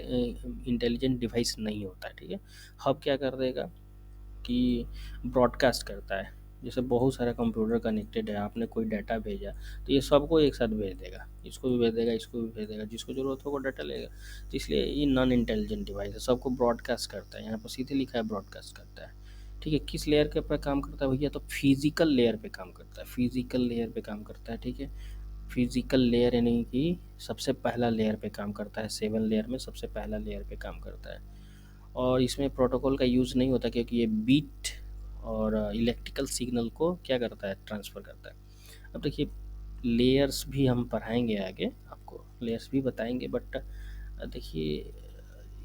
इंटेलिजेंट डिवाइस नहीं होता है, ठीक है। हब क्या कर देगा कि ब्रॉडकास्ट करता है। जैसे बहुत सारा कंप्यूटर कनेक्टेड है, आपने कोई डाटा भेजा तो ये सबको एक साथ भेज देगा, इसको भी भेज देगा, इसको भी भेज देगा, जिसको ज़रूरत होगा डाटा लेगा। तो इसलिए ये नॉन इंटेलिजेंट डिवाइस है, सबको ब्रॉडकास्ट करता है। यहाँ पर सीधे लिखा है ब्रॉडकास्ट करता है, ठीक है। किस लेयर के पर काम करता है भैया? तो फिजिकल लेयर पे काम करता है, फिजिकल लेयर पे काम करता है, ठीक है। फिजिकल लेयर यानी कि सबसे पहला लेयर पे काम करता है, 7 लेयर में सबसे पहला लेयर पे काम करता है। और इसमें प्रोटोकॉल का यूज़ नहीं होता, क्योंकि ये बीट और इलेक्ट्रिकल सिग्नल को क्या करता है, ट्रांसफ़र करता है। अब देखिए, लेयर्स भी हम पढ़ाएंगे आगे, आपको लेयर्स भी बताएंगे, बट देखिए,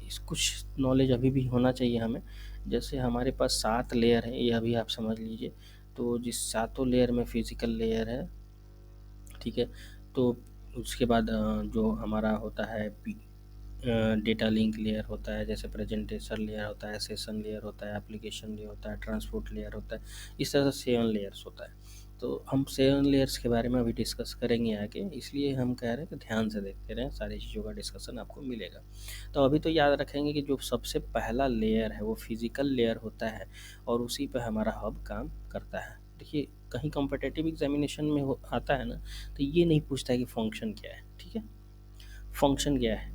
इस कुछ नॉलेज अभी भी होना चाहिए हमें। जैसे हमारे पास 7 लेयर हैं, ये अभी आप समझ लीजिए। तो जिस सातों लेयर में फिजिकल लेयर है, ठीक है। तो उसके बाद जो हमारा होता है डेटा लिंक लेयर होता है, जैसे प्रेजेंटेशन लेयर होता है, सेशन लेयर होता है, एप्लीकेशन लेयर होता है, ट्रांसपोर्ट लेयर होता है। इस तरह से 7 लेयर्स होता है। तो हम 7 लेयर्स के बारे में अभी डिस्कस करेंगे आगे, इसलिए हम कह रहे हैं कि ध्यान से देखते रहें, सारी चीज़ों का डिस्कशन आपको मिलेगा। तो अभी तो याद रखेंगे कि जो सबसे पहला लेयर है वो फिजिकल लेयर होता है, और उसी पर हमारा हब काम करता है। देखिए, कहीं कॉम्पिटिटिव एग्जामिनेशन में आता है ना, तो ये नहीं पूछता है कि फंक्शन क्या है, ठीक है। फंक्शन क्या है?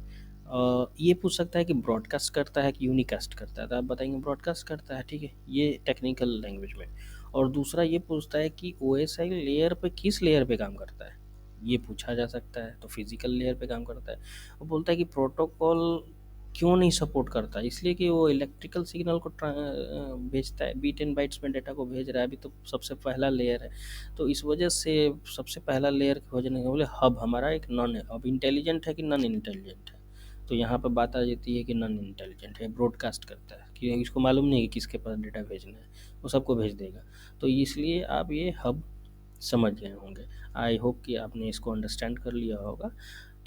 ये पूछ सकता है कि ब्रॉडकास्ट करता है कि यूनिकास्ट करता है, तो आप बताएंगे ब्रॉडकास्ट करता है, ठीक है, ये टेक्निकल लैंग्वेज में। और दूसरा ये पूछता है कि ओ एस आई लेयर पे किस लेयर पे काम करता है, ये पूछा जा सकता है। तो फिजिकल लेयर पे काम करता है। वो बोलता है कि प्रोटोकॉल क्यों नहीं सपोर्ट करता, इसलिए कि वो इलेक्ट्रिकल सिग्नल को भेजता है, बीट एंड बाइट्स में डेटा को भेज रहा है, अभी तो सबसे पहला लेयर है। तो इस वजह से सबसे पहला लेयर खोजने के बोले हब हमारा एक नॉन है। अब इंटेलिजेंट है कि नॉन इंटेलिजेंट है? तो यहाँ पर बात आ जाती है कि नॉन इंटेलिजेंट है, ब्रॉडकास्ट करता है, कि इसको मालूम नहीं है कि किसके पास डेटा भेजना है, वो सबको भेज देगा। तो इसलिए आप ये हब समझ गए होंगे। आई होप कि आपने इसको अंडरस्टैंड कर लिया होगा,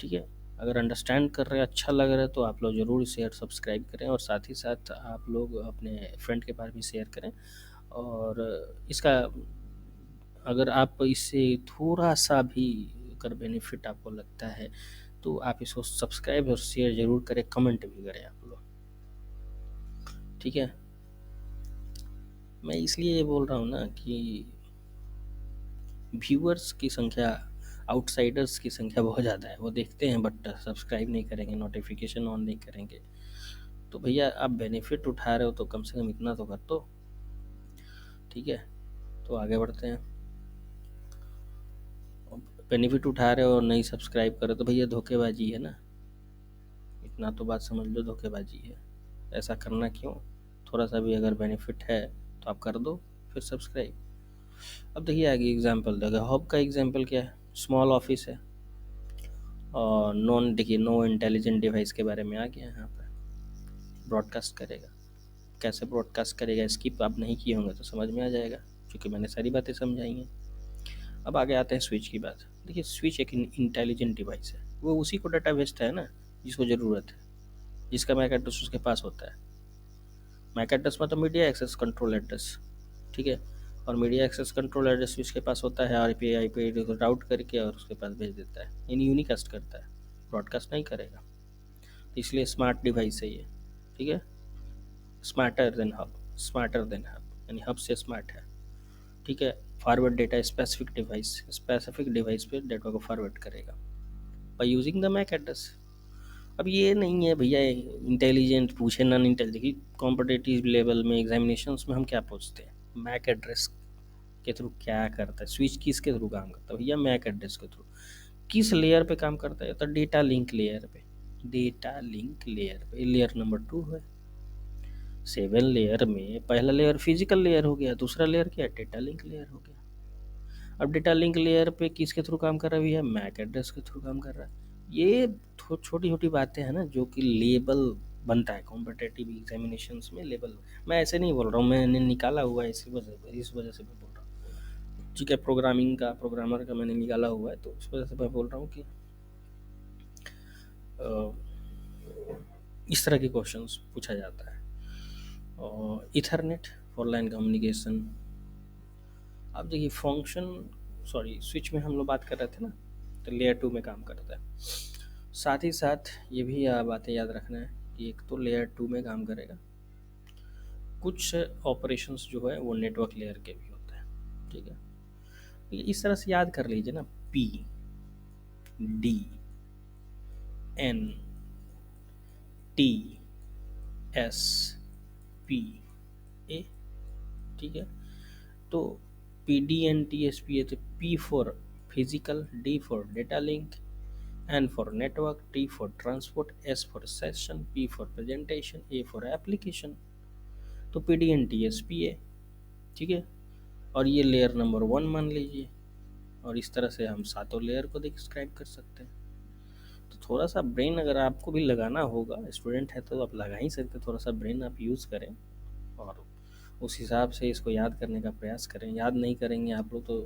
ठीक है। अगर अंडरस्टैंड कर रहे हैं, अच्छा लग रहा है, तो आप लोग ज़रूर शेयर सब्सक्राइब करें, और साथ ही साथ आप लोग अपने फ्रेंड के पास भी शेयर करें। और इसका अगर आप इससे थोड़ा सा भी अगर बेनिफिट आपको लगता है, तो आप इसको सब्सक्राइब और शेयर ज़रूर करें, कमेंट भी करें आप लोग, ठीक है। मैं इसलिए ये बोल रहा हूँ ना कि व्यूअर्स की संख्या, आउटसाइडर्स की संख्या बहुत ज़्यादा है, वो देखते हैं बट सब्सक्राइब नहीं करेंगे, नोटिफिकेशन ऑन नहीं करेंगे। तो भैया, आप बेनिफिट उठा रहे हो तो कम से कम इतना तो कर दो, ठीक है। तो आगे बढ़ते हैं। बेनिफिट उठा रहे हो और नहीं सब्सक्राइब करे तो भैया धोखेबाजी है ना, इतना तो बात समझ लो, धोखेबाजी है। ऐसा करना क्यों? थोड़ा सा भी अगर बेनिफिट है तो आप कर दो, फिर सब्सक्राइब। अब देखिए आगे एग्जांपल देखो, हब का एग्जांपल क्या है? स्मॉल ऑफिस है, और नॉन, देखिए, नो इंटेलिजेंट डिवाइस के बारे में आ गया यहाँ पर। ब्रॉडकास्ट करेगा, कैसे ब्रॉडकास्ट करेगा, स्किप आप नहीं किए होंगे तो समझ में आ जाएगा, क्योंकि मैंने सारी बातें समझाई हैं। अब आगे आते हैं स्विच की बात। देखिए, स्विच एक इंटेलिजेंट डिवाइस है, वो उसी को डाटा भेजता है ना जिसको ज़रूरत है, जिसका मैक एड्रेस उसके पास होता है। मैक एड्रेस मतलब मीडिया एक्सेस कंट्रोल एड्रेस, ठीक है। और मीडिया एक्सेस कंट्रोल एड्रेस उसके पास होता है, आर पी राउट करके और उसके पास भेज देता है, यानी यूनिकास्ट करता है, ब्रॉडकास्ट नहीं करेगा। तो इसलिए स्मार्ट डिवाइस है ये, ठीक है। Smarter than hub, smarter than hub यानी हब से स्मार्ट है, ठीक है। फॉरवर्ड डेटा स्पेसिफिक डिवाइस पे डेटा को फॉरवर्ड करेगा by using the MAC address. अब ये नहीं है भैया इंटेलिजेंट पूछे नॉन इंटेलिजेंट, कॉम्पिटिटिव लेवल में एग्जामिनेशंस में हम क्या पूछते हैं, मैक एड्रेस के थ्रू क्या करता है, स्विच किसके थ्रू काम करता है भैया, मैक एड्रेस के थ्रू। किस लेयर पे काम करता है? तो डेटा लिंक लेयर पे, डेटा लिंक लेयर पे, लेयर नंबर 2 है, 7 लेयर में पहला लेयर फिजिकल लेयर हो गया, दूसरा लेयर क्या है, डेटा लिंक लेयर हो गया। अब डेटा लिंक लेयर पे किसके थ्रू काम कर रहा है भैया, मैक एड्रेस के थ्रू काम कर रहा है। ये छोटी छोटी बातें हैं ना जो कि लेबल बनता है कॉम्पिटिटिव एग्जामिनेशंस में लेबल। मैं ऐसे नहीं बोल रहा हूँ, मैंने निकाला हुआ है इस वजह से मैं बोल रहा हूँ, ठीक है, प्रोग्रामिंग का प्रोग्रामर का मैंने निकाला हुआ है, तो इस वजह से मैं बोल रहा हूँ कि इस तरह के क्वेश्चंस पूछा जाता है। और इथरनेट फॉर लाइन कम्युनिकेशन। अब देखिए स्विच में हम लोग बात कर रहे थे ना, तो लेयर 2 में काम करता है। साथ ही साथ ये भी बातें याद रखना है कि एक तो लेयर 2 में काम करेगा, कुछ ऑपरेशंस जो है वो नेटवर्क लेयर के भी होते हैं, ठीक है। तो इस तरह से याद कर लीजिए ना, P D N T S P A, ठीक है। तो P D N T S P A, तो P for physical, D for data link, N for network, T for transport, S for session, P for presentation, A for application। तो PDNTSPA, ठीक है। और ये layer number 1 मान लीजिए, और इस तरह से हम सातों लेयर को डिस्क्राइब कर सकते हैं। तो थोड़ा सा ब्रेन अगर आपको भी लगाना होगा, स्टूडेंट है तो आप लगा ही सकते, थोड़ा सा ब्रेन आप यूज़ करें और उस हिसाब से इसको याद करने का प्रयास करें। याद नहीं करेंगे आप लोग तो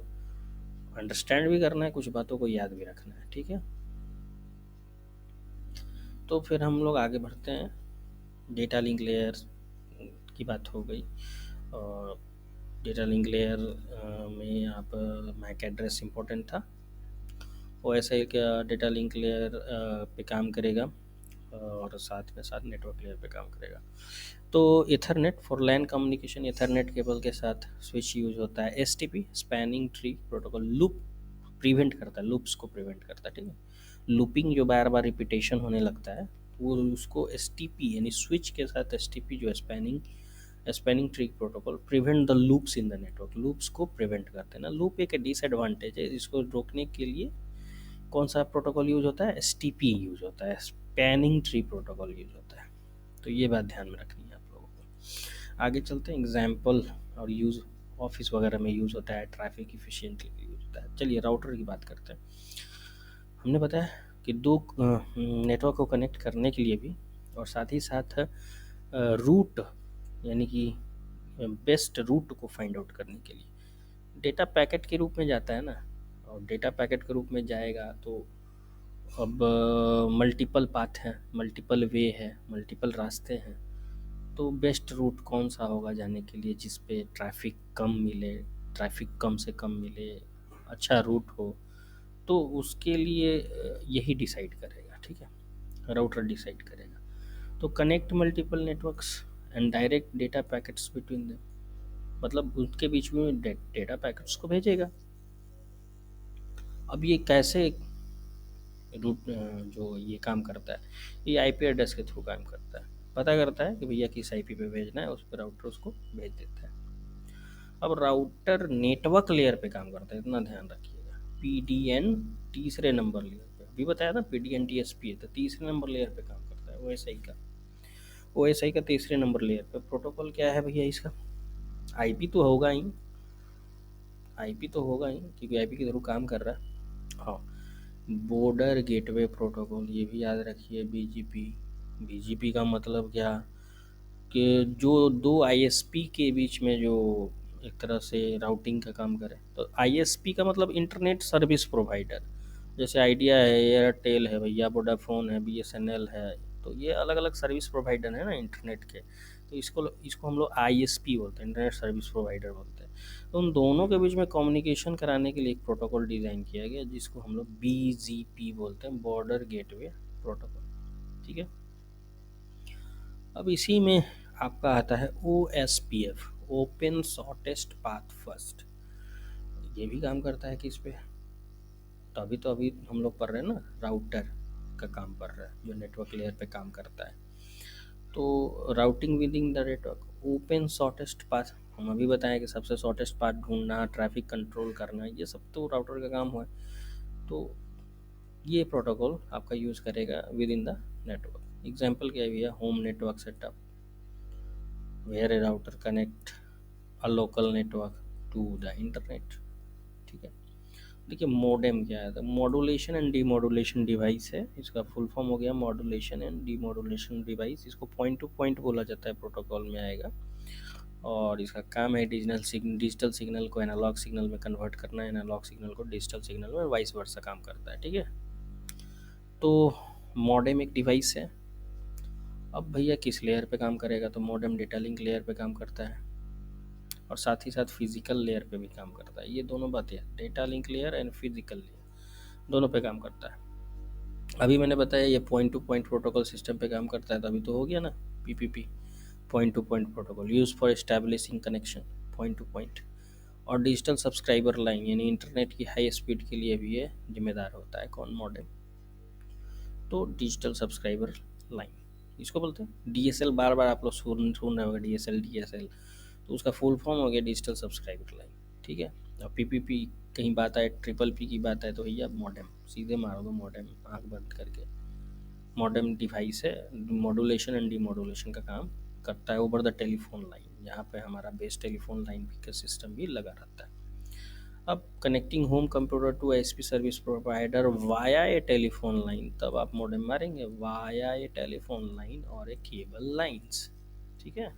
अंडरस्टैंड भी करना है, कुछ बातों को याद भी रखना है, ठीक है। तो फिर हम लोग आगे बढ़ते हैं। डेटा लिंक लेयर की बात हो गई, और डेटा लिंक लेयर में आप मैक एड्रेस इम्पोर्टेंट था, वो ऐसे ही क्या डेटा लिंक लेयर पे काम करेगा और साथ में साथ नेटवर्क लेयर पे काम करेगा। तो Ethernet for LAN communication, Ethernet cable के साथ स्विच यूज होता है। STP spanning tree protocol, loop prevent करता है, लूप्स को प्रिवेंट करता है, ठीक है। लूपिंग जो बार बार रिपीटेशन होने लगता है, वो उसको एसटीपी यानी स्विच के साथ एसटीपी जो spanning tree protocol prevent the loops in the network, loops को प्रिवेंट करते हैं ना। लूप एक डिसएडवांटेज है, इसको रोकने के लिए कौन सा प्रोटोकॉल यूज होता है, एसटीपी यूज होता है, स्पैनिंग ट्री प्रोटोकॉल यूज होता है। तो ये बात ध्यान में रखनी है आप लोगों को। आगे चलते हैं, एग्जाम्पल और यूज ऑफिस वगैरह में यूज होता है, ट्रैफिक इफिशिएंटली यूज होता है। चलिए राउटर की बात करते हैं। हमने बताया कि दो नेटवर्क को कनेक्ट करने के लिए भी, और साथ ही साथ रूट यानी कि बेस्ट रूट को फाइंड आउट करने के लिए डेटा पैकेट के रूप में जाता है ना, और डेटा पैकेट के रूप में जाएगा तो अब मल्टीपल पाथ हैं, मल्टीपल वे है, मल्टीपल रास्ते हैं। तो बेस्ट रूट कौन सा होगा जाने के लिए जिस पे ट्रैफिक कम मिले, ट्रैफिक कम से कम मिले, अच्छा रूट हो, तो उसके लिए यही डिसाइड करेगा, ठीक है, राउटर डिसाइड करेगा। तो connect multiple networks and direct data packets between them, मतलब उनके बीच में डेटा पैकेट्स को भेजेगा। अब ये कैसे रूट जो ये काम करता है, ये आईपी एड्रेस के थ्रू काम करता है, पता करता है कि भैया किस आईपी पे भेजना है, उस पर राउटर उसको भेज देता है। अब राउटर नेटवर्क लेयर पे काम करता है, इतना ध्यान रखिएगा। पीडीएन तीसरे नंबर लेयर पे, अभी बताया था पीडीएन टीएसपी है, तो तीसरे नंबर लेयर पे काम करता है। ओएसआई का तीसरे नंबर लेयर पे प्रोटोकॉल क्या है भैया इसका, आईपी तो होगा ही, क्योंकि आईपी के थ्रू काम कर रहा है। हाँ, बॉर्डर गेटवे प्रोटोकॉल, ये भी याद रखिए। बीजीपी का मतलब क्या, कि जो दो आईएसपी के बीच में जो एक तरह से राउटिंग का काम करे। तो आईएसपी का मतलब इंटरनेट सर्विस प्रोवाइडर, जैसे आइडिया है, एयरटेल है भैया, वोडाफोन है, बीएसएनएल है, तो ये अलग अलग सर्विस प्रोवाइडर है ना इंटरनेट के। तो इसको हम लोग आईएसपी बोलते हैं, इंटरनेट सर्विस प्रोवाइडर बोलते हैं। तो उन दोनों के बीच में कम्युनिकेशन कराने के लिए एक प्रोटोकॉल डिज़ाइन किया गया जिसको हम लोग बीजीपी बोलते हैं, बॉर्डर गेटवे प्रोटोकॉल, ठीक है। अब इसी में आपका आता है OSPF, open shortest path first, ये भी काम करता है किस पे, तो अभी हम लोग पढ़ रहे हैं ना, राउटर का काम पढ़ रहा है जो नेटवर्क लेयर पे काम करता है। तो routing with in the network, open shortest path, हम अभी बताएं कि सबसे शॉर्टेस्ट पाथ ढूंढना, ट्रैफिक कंट्रोल करना, ये सब तो राउटर का काम हुआ है। तो ये प्रोटोकॉल आपका यूज़ करेगा with in the network. Example क्या है भैया, home network setup, where a router connect a local network to the internet। ठीक है। देखिए मॉडेम क्या है, तो मॉड्यूलेशन एंड डीमॉड्यूलेशन डिवाइस है, इसका फुल फॉर्म हो गया मॉड्यूलेशन एंड डीमॉड्यूलेशन डिवाइस। इसको पॉइंट टू पॉइंट बोला जाता है, प्रोटोकॉल में आएगा। और इसका काम है डिजिटल सिग्नल को एनालॉग सिग्नल में कन्वर्ट करना, एनालॉग सिग्नल को डिजिटल सिग्नल में, वाइस वर्सा काम करता है। ठीक है। तो मॉडेम एक डिवाइस है। अब भैया किस लेयर पे काम करेगा, तो मॉडेम डेटा लिंक लेयर पे काम करता है और साथ ही साथ फिजिकल लेयर पे भी काम करता है। ये दोनों बातें हैं, data link layer and physical layer दोनों पे काम करता है। अभी मैंने बताया ये point two point protocol system पे काम करता है, तो अभी तो हो गया ना PPP, point two point protocol use for establishing connection, point two point. और डिजिटल सब्सक्राइबर लाइन यानी इंटरनेट की हाई स्पीड के लिए भी ये जिम्मेदार होता है। कौन, मॉडेम। तो डिजिटल सब्सक्राइबर लाइन इसको बोलते हैं। डीएसएल बार बार आप लोग सुन रहे होंगे, डीएसएल डीएसएल, तो उसका फुल फॉर्म हो गया डिजिटल सब्सक्राइबर लाइन। ठीक है। और पीपीपी कहीं बात आए, ट्रिपल पी की बात है, तो भैया मॉडेम सीधे मार दो, मॉडेम आँख बंद करके। मॉडेम डिवाइस है, मॉड्यूलेशन एंड डीमॉड्यूलेशन का काम करता है ओवर द टेलीफोन लाइन, यहाँ पे हमारा बेस टेलीफोन लाइन का सिस्टम भी लगा रहता है। अब connecting home computer to SP service provider via a telephone line, तब आप मॉडेम मारेंगे वाया ए टेलीफोन लाइन और ए केबल लाइंस। ठीक है।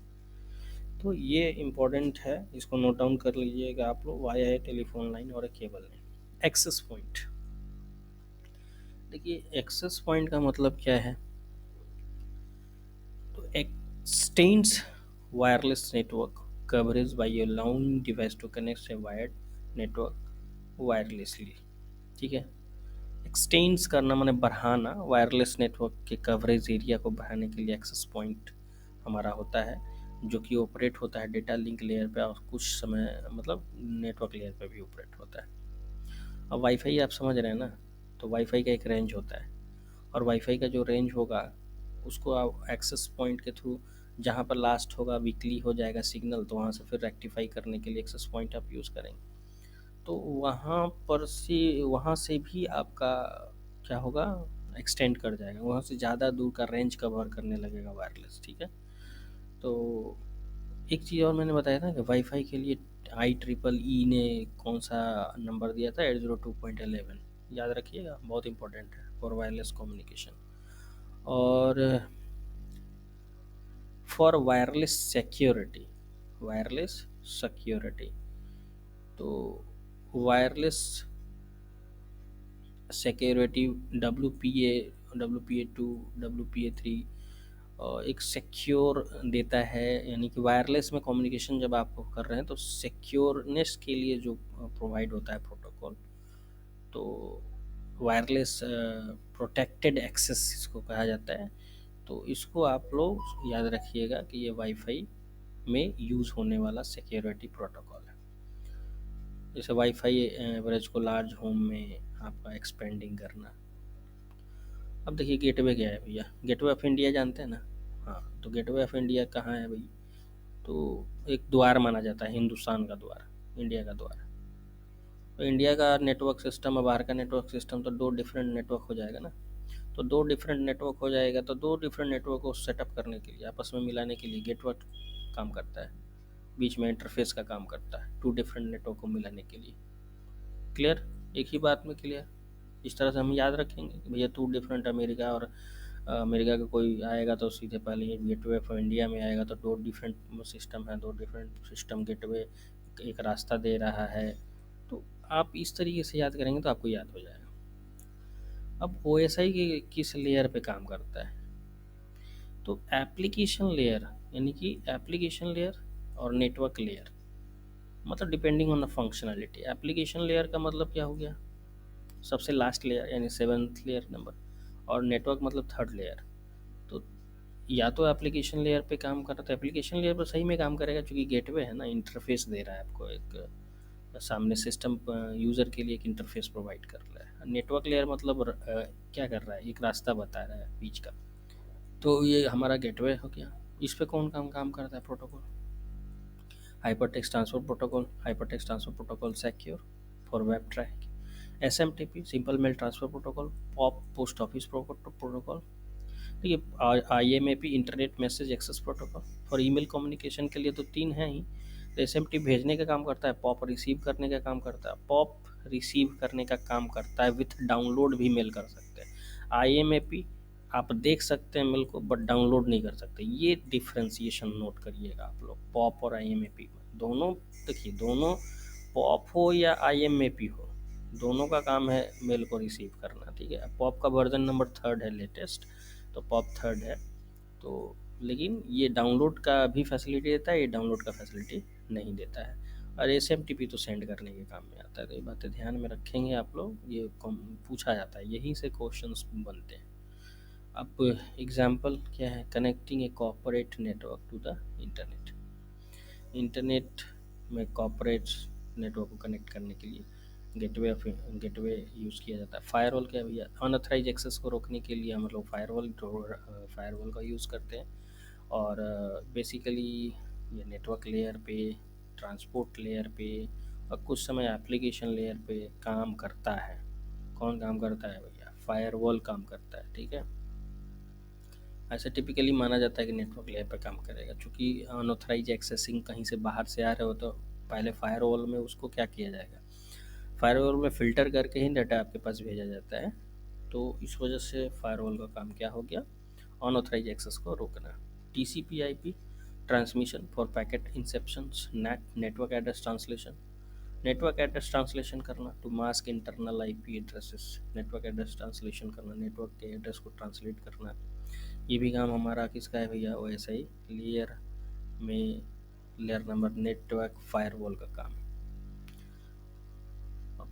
तो ये इम्पोर्टेंट है, इसको नोट डाउन कर लीजिएगा आप लोग, वाया ए टेलीफोन लाइन और a cable line. Access point, देखिए एक्सेस पॉइंट का मतलब क्या है, तो extends wireless network coverage by allowing device to connect a wired network wirelessly. ठीक है। एक्सटेंड्स करना माने बढ़ाना, वायरलेस नेटवर्क के कवरेज एरिया को बढ़ाने के लिए एक्सेस पॉइंट हमारा होता है, जो कि ऑपरेट होता है डेटा लिंक लेयर पे और कुछ समय मतलब नेटवर्क लेयर पे भी ऑपरेट होता है। अब वाईफाई आप समझ रहे हैं ना, तो वाईफाई का एक रेंज होता है और वाईफाई का जो रेंज होगा उसको आप एक्सेस पॉइंट के थ्रू, जहाँ पर लास्ट होगा वीकली हो जाएगा सिग्नल, तो वहाँ से फिर रेक्टिफाई करने के लिए एक्सेस पॉइंट आप यूज़ करेंगे। तो वहाँ से भी आपका क्या होगा, एक्सटेंड कर जाएगा, वहाँ से ज़्यादा दूर का रेंज कवर करने लगेगा वायरलेस। ठीक है। तो एक चीज़ और मैंने बताया था कि वाईफाई के लिए IEEE ने कौन सा नंबर दिया था, 802.11, याद रखिएगा, बहुत इंपॉर्टेंट है फॉर वायरलेस कम्युनिकेशन। और फॉर वायरलेस सिक्योरिटी, तो वायरलेस सिक्योरिटी WPA2 WPA3 एक सिक्योर देता है, यानी कि वायरलेस में कम्युनिकेशन जब आप कर रहे हैं तो सिक्योरनेस के लिए जो प्रोवाइड होता है प्रोटोकॉल, तो वायरलेस प्रोटेक्टेड एक्सेस इसको कहा जाता है। तो इसको आप लोग याद रखिएगा कि ये वाईफाई में यूज़ होने वाला सिक्योरिटी प्रोटोकॉल है। जैसे वाईफाई एवरेज को लार्ज होम में आपका एक्सपेंडिंग करना। अब देखिए गेटवे क्या है भैया, गेटवे ऑफ इंडिया जानते हैं ना। हाँ, तो गेटवे ऑफ इंडिया कहाँ है भाई, तो एक द्वार माना जाता है, हिंदुस्तान का द्वार, इंडिया का द्वार। तो इंडिया का नेटवर्क सिस्टम और बाहर का नेटवर्क सिस्टम तो दो डिफरेंट नेटवर्क हो जाएगा ना। तो दो डिफरेंट नेटवर्क हो जाएगा, तो दो डिफरेंट नेटवर्क को सेटअप करने के लिए, आपस में मिलाने के लिए गेटवे काम करता है, बीच में इंटरफेस का काम करता है, टू डिफरेंट नेटवर्क को मिलाने के लिए। क्लियर, एक ही बात में क्लियर। इस तरह से हम याद रखेंगे कि भैया टू डिफरेंट अमेरिका और अमेरिका का कोई आएगा तो सीधे पहले ये गेटवे ऑफ इंडिया में आएगा, तो दो डिफरेंट सिस्टम है, दो डिफरेंट सिस्टम गेटवे एक रास्ता दे रहा है। तो आप इस तरीके से याद करेंगे तो आपको याद हो जाएगा। अब OSI के किस लेयर पे काम करता है, तो एप्लीकेशन लेयर, यानी कि एप्लीकेशन लेयर और नेटवर्क लेयर, मतलब depending on the functionality. Application layer का मतलब क्या हो गया, सबसे लास्ट लेयर यानी 7th लेयर नंबर, और नेटवर्क मतलब 3rd लेयर। तो या तो एप्लीकेशन लेयर पे काम कर रहा, तो एप्लीकेशन लेयर पर सही में काम करेगा क्योंकि गेटवे है ना, इंटरफेस दे रहा है आपको, एक सामने सिस्टम यूज़र के लिए एक इंटरफेस प्रोवाइड कर रहा है। नेटवर्क लेयर मतलब क्या कर रहा है, एक रास्ता बता रहा है बीच का। तो ये हमारा गेटवे हो गया। इस पे कौन काम काम करता है, protocol, hypertext transfer protocol, hypertext transfer protocol secure for web traffic, SMTP simple mail transfer protocol, POP post office protocol, देखिए IMAP internet message access protocol, और ईमेल कम्युनिकेशन के लिए तो 3 हैं ही। तो SMTP भेजने का काम करता है, पॉप रिसीव करने का काम करता है। पॉप रिसीव करने का काम करता है, विथ डाउनलोड भी मेल कर सकते हैं। IMAP आप देख सकते हैं मेल को, बट डाउनलोड नहीं कर सकते। ये डिफ्रेंसिएशन नोट करिएगा आप लोग, पॉप और IMAP में। दोनों देखिए, दोनों पॉप हो या IMAP हो, दोनों का काम है मेल को रिसीव करना, ठीक है। पॉप का वर्जन नंबर 3 है लेटेस्ट, तो पॉप 3 है। तो लेकिन ये डाउनलोड का भी फैसिलिटी देता है, ये डाउनलोड का फैसिलिटी नहीं देता है। और SMTP तो सेंड करने के काम में आता है। तो ये बातें ध्यान में रखेंगे आप लोग, ये पूछा जाता है, यहीं से क्वेश्चंस बनते हैं। अब एग्जांपल क्या है, connecting a corporate network to the internet. Internet में कॉर्पोरेट नेटवर्क को कनेक्ट करने के लिए गेटवे यूज़ किया जाता है। फायरवॉल क्या है भैया, अनऑथराइज एक्सेस को रोकने के लिए हम लोग फायरवॉल का यूज़ करते हैं। और बेसिकली ये नेटवर्क लेयर पे, ट्रांसपोर्ट लेयर पे, और कुछ समय एप्लीकेशन लेयर पे काम करता है। कौन काम करता है भैया, फायरवॉल काम करता है, ठीक है। ऐसा टिपिकली माना जाता है कि नेटवर्क लेयर पर काम करेगा, क्योंकि अनऑथराइज एक्सेसिंग कहीं से बाहर से आ रहे हो तो पहले फायरवॉल में उसको क्या किया जाएगा, फायरवॉल में फ़िल्टर करके ही डाटा आपके पास भेजा जाता है। तो इस वजह से फायरवॉल का काम क्या हो गया, अनऑथराइज एक्सेस को रोकना। TCP/IP transmission for packet inspections, network address translation, network address translation करना to mask internal IP addresses, network address translation करना, नेटवर्क के एड्रेस को ट्रांसलेट करना। ये भी काम हमारा किसका है भैया, OSI लेयर में, लेयर नंबर नेटवर्क फायरवॉल का काम।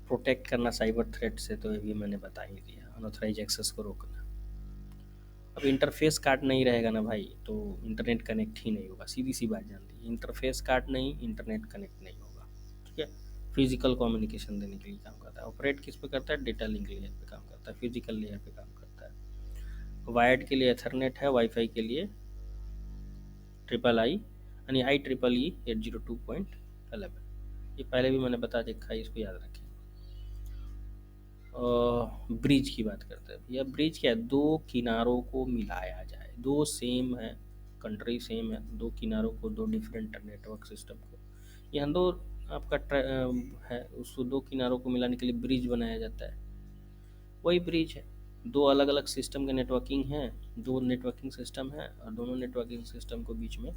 प्रोटेक्ट करना साइबर थ्रेट से, तो ये भी मैंने बता ही दिया, अनऑथराइज एक्सेस को रोकना। अब इंटरफेस कार्ड नहीं रहेगा ना भाई, तो इंटरनेट कनेक्ट ही नहीं होगा, सीधी सी बात जान ली, इंटरफेस कार्ड नहीं, इंटरनेट कनेक्ट नहीं होगा, ठीक है। फिजिकल कम्युनिकेशन देने के लिए काम करता है। ऑपरेट किस पे करता है, डेटा लिंक लेयर पे काम करता है, फिजिकल लेयर पे काम करता है। वायर्ड के लिए एथरनेट है, वाईफाई के लिए III यानी IEEE 802.11। ये पहले भी मैंने बता देखा है, इसको याद रखें। ब्रिज की बात करते हैं भैया। ब्रिज क्या है, दो किनारों को मिलाया जाए, दो सेम है, कंट्री सेम है, दो किनारों को, दो डिफरेंट नेटवर्क सिस्टम को, यहाँ दो आपका है, उसको दो किनारों को मिलाने के लिए ब्रिज बनाया जाता है, वही ब्रिज है। दो अलग अलग सिस्टम के नेटवर्किंग हैं, दो नेटवर्किंग सिस्टम है, और दोनों नेटवर्किंग सिस्टम को बीच में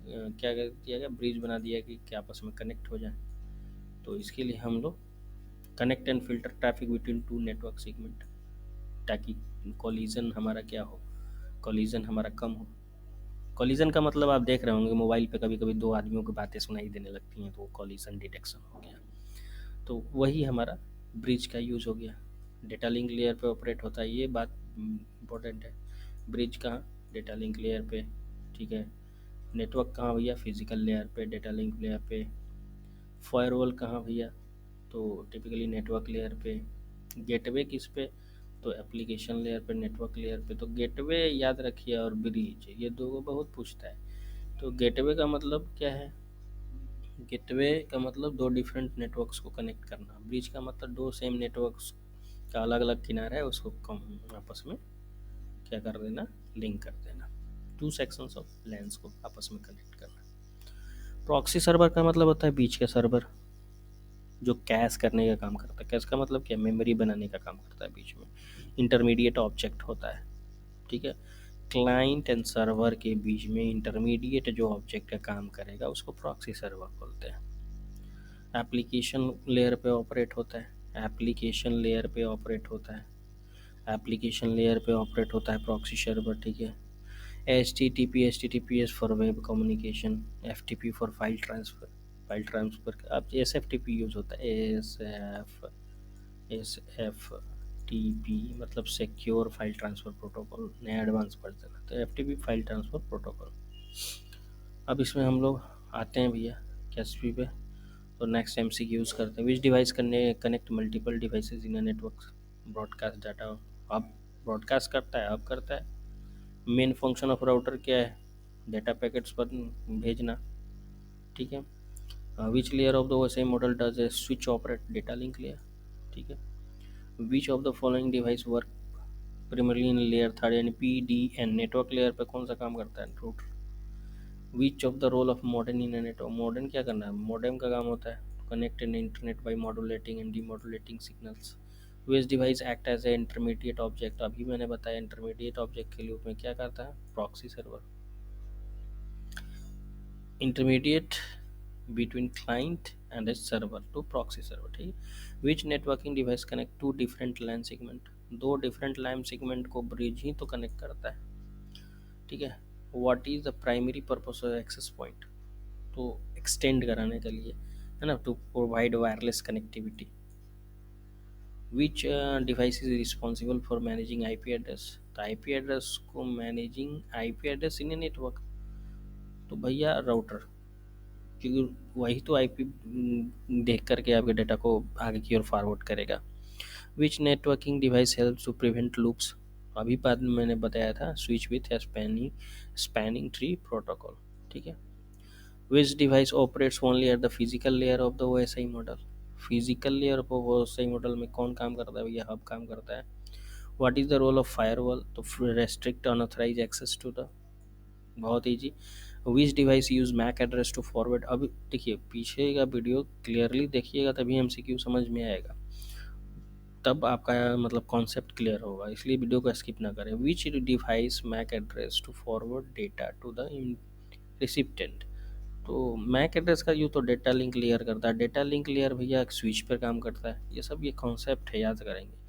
क्या किया गया, ब्रिज बना दिया कि आपस में कनेक्ट हो जाए। तो इसके लिए हम लोग connect and filter traffic between two network segment, ताकि कॉलिजन हमारा क्या हो, कॉलिजन हमारा कम हो। कॉलिजन का मतलब आप देख रहे होंगे मोबाइल पे कभी कभी दो आदमियों की बातें सुनाई देने लगती हैं, तो वो कॉलिजन डिटेक्शन हो गया। तो वही हमारा ब्रिज का यूज़ हो गया। डेटा लिंक लेयर पे ऑपरेट होता है, ये बात इम्पोर्टेंट है। ब्रिज कहाँ, डेटा लिंक लेयर पे, ठीक है। नेटवर्क कहाँ भैया, फिजिकल लेयर पे, डेटा लिंक लेयर पे। फायरवॉल कहाँ भैया, तो टिपिकली नेटवर्क लेयर पे। गेटवे किस पे, तो एप्लीकेशन लेयर पे, नेटवर्क लेयर पे। तो गेटवे याद रखिए, और ब्रिज, ये दो को बहुत पूछता है। तो गेटवे का मतलब क्या है, गेटवे का मतलब दो डिफरेंट नेटवर्क्स को कनेक्ट करना। ब्रिज का मतलब दो सेम नेटवर्क्स का अलग अलग किनारा है, उसको कम आपस में क्या कर देना, लिंक कर देना। टू सेक्शंस ऑफ लेंस को आपस में कनेक्ट करना। प्रॉक्सी सर्वर का मतलब होता है बीच का सर्वर, जो कैश करने का काम करता है। कैश का मतलब क्या, मेमोरी बनाने का काम करता है बीच में। इंटरमीडिएट ऑब्जेक्ट होता है, ठीक है। क्लाइंट एंड सर्वर के बीच में इंटरमीडिएट जो ऑब्जेक्ट का काम करेगा उसको प्रॉक्सी सर्वर बोलते हैं। एप्लीकेशन लेयर पे ऑपरेट होता है, एप्लीकेशन लेयर पे ऑपरेट होता है, एप्लीकेशन लेयर पे ऑपरेट होता है प्रॉक्सी सर्वर, ठीक है। HTTPS for web communication, FTP for file transfer, file transfer अब SFTP यूज़ होता है, SFTP मतलब सिक्योर फाइल ट्रांसफ़र प्रोटोकॉल, नया एडवांस वर्जन है, तो FTP फाइल ट्रांसफ़र प्रोटोकॉल। अब इसमें हम लोग आते हैं भैया कैसपी पे, तो नेक्स्ट MCQ यूज़ करते हैं। विच device connect multiple devices in a network, broadcast data. अब ब्रॉडकास्ट करता है, अब करता है। मेन फंक्शन ऑफ राउटर क्या है, डेटा पैकेट्स पर भेजना, ठीक है। Which layer of the OSI model does a switch operate, data link layer, ठीक है। Which of the following device work primarily in layer third यानी PDN नेटवर्क लेयर पे कौन सा काम करता है, router. Which of the role of modem in network, modem क्या करना है, मॉडेम का काम होता है connect in internet by modulating and demodulating signals. Which device act as A intermediate object, अभी मैंने बताया इंटरमीडिएट ऑब्जेक्ट के रूप में क्या करता है, proxy server, intermediate between client and a server to proxy server, ठीक है। which networking device connect two different LAN segment, दो different LAN segment को bridge ही तो connect करता है, ठीक है। what is the primary purpose of access point, तो extend कराने के लिए है ना, to provide wireless connectivity। which device is responsible for managing IP address, तो IP address को managing IP address in a network, तो भैया राउटर, क्योंकि वही तो आईपी देख करके आपके डेटा को आगे की ओर फॉरवर्ड करेगा। Which networking device help to prevent loops, अभी बाद में मैंने बताया था switch with spanning tree protocol, ठीक है। Which device operates only at the physical layer of the OSI model, physical layer of OSI model में कौन काम करता है भैया, हब काम करता है। What is the role of firewall, तो restrict unauthorize access to the, बहुत easy. Which device use MAC address to forward, अब देखिए पीछे का वीडियो क्लियरली देखिएगा तभी एमसीक्यू समझ में आएगा, तब आपका मतलब कॉन्सेप्ट क्लियर होगा, इसलिए वीडियो को स्किप ना करें। Which device MAC address to forward data to the recipient, तो मैक एड्रेस का यूँ तो डेटा लिंक लेयर करता है, डेटा लिंक लेयर भैया स्विच पर काम करता है, ये सब ये कॉन्सेप्ट है, याद करेंगे।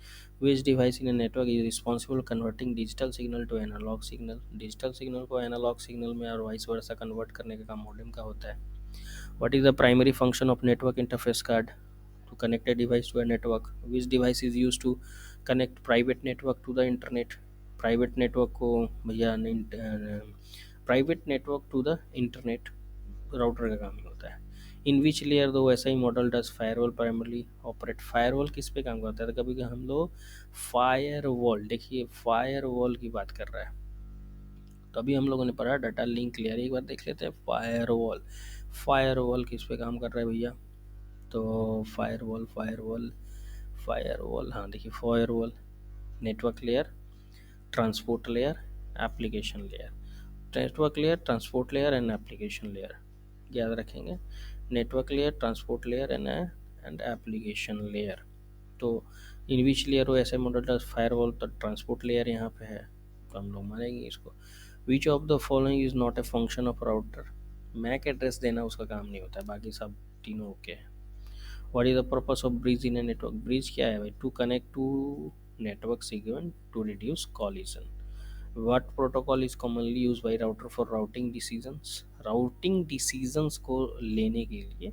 Which device in a network is responsible converting digital signal to analog signal, digital signal को एनालॉग सिग्नल में और वाइस वर्सा कन्वर्ट करने का काम मॉडेम का होता है। What is the primary function of network interface card, to connect a device to a network, which device is used to connect private network to the internet, private network को भैया private network to the internet router का काम ही होता है। In which layer दो ऐसा ही model does firewall primarily operate, firewall किस पे काम करता है, तो कभी हम लोग फायरवॉल, देखिए फायरवॉल की बात कर रहा है, तो अभी हम लोगों ने पढ़ा डाटा लिंक लेयर, एक बार देख लेते हैं फायरवॉल, फायरवॉल किस पे काम कर रहा है भैया, तो फायरवॉल फायरवॉल फायरवॉल, हाँ देखिए firewall network layer, transport layer, application layer, network layer, transport layer and application layer, याद रखेंगे, network layer, transport layer and application layer. तो इन विच लेयर हो ऐसे मॉडल फायरवॉल, तो ट्रांसपोर्ट लेयर यहाँ पे है, तो हम लोग मानेंगे इसको। Which of the following is not a function of router, MAC address देना उसका काम नहीं होता है, बाकी सब तीनों ओके है। What is the purpose of bridge in a network, bridge क्या है भाई, to connect to network segment to reduce collision। what protocol is commonly used by router for routing decisions, routing decisions को लेने के लिए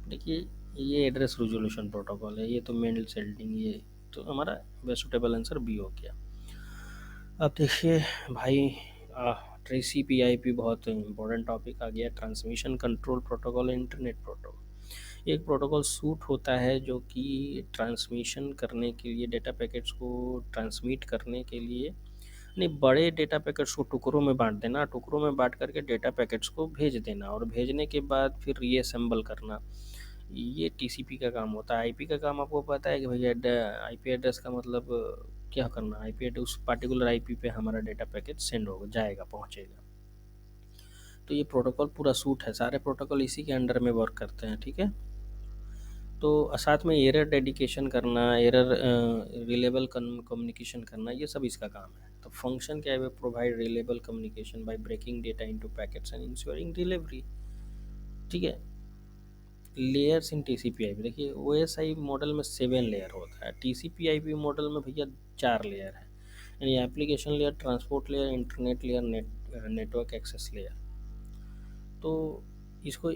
देखिए ये एड्रेस रेजोल्यूशन प्रोटोकॉल है, ये तो मेल सेल्डिंग, ये तो हमारा सूटेबल आंसर बी हो गया। अब देखिए भाई TCP/IP बहुत इंपॉर्टेंट टॉपिक आ गया, transmission control protocol, internet protocol. एक प्रोटोकॉल सूट होता है जो कि ट्रांसमिशन करने के लिए, डेटा पैकेट्स को ट्रांसमिट करने के लिए, नहीं बड़े डेटा पैकेट्स को टुकड़ों में बांट देना, टुकड़ों में बांट करके डेटा पैकेट्स को भेज देना, और भेजने के बाद फिर रीअसेंबल करना, ये टीसीपी का काम होता है। आईपी का काम आपको पता है कि भैया आईपी एड्रेस का मतलब क्या करना, आईपी एड्रेस उस पर्टिकुलर आईपी पे हमारा डेटा पैकेट सेंड होगा, जाएगा, पहुंचेगा। तो ये प्रोटोकॉल पूरा सूट है, सारे प्रोटोकॉल इसी के अंडर में वर्क करते हैं, ठीक है। तो साथ में एरर डेडिकेशन करना, एरर रिलेबल कम्युनिकेशन करना, ये सब इसका काम है। तो फंक्शन क्या है, provide reliable communication by breaking data into packets and ensuring delivery, ठीक है। लेयर्स इन TCP/IP, देखिए OSI मॉडल में 7 लेयर होता है, TCP/IP मॉडल में भैया 4 लेयर है, यानी application layer, transport layer, internet layer, network access layer. तो इसको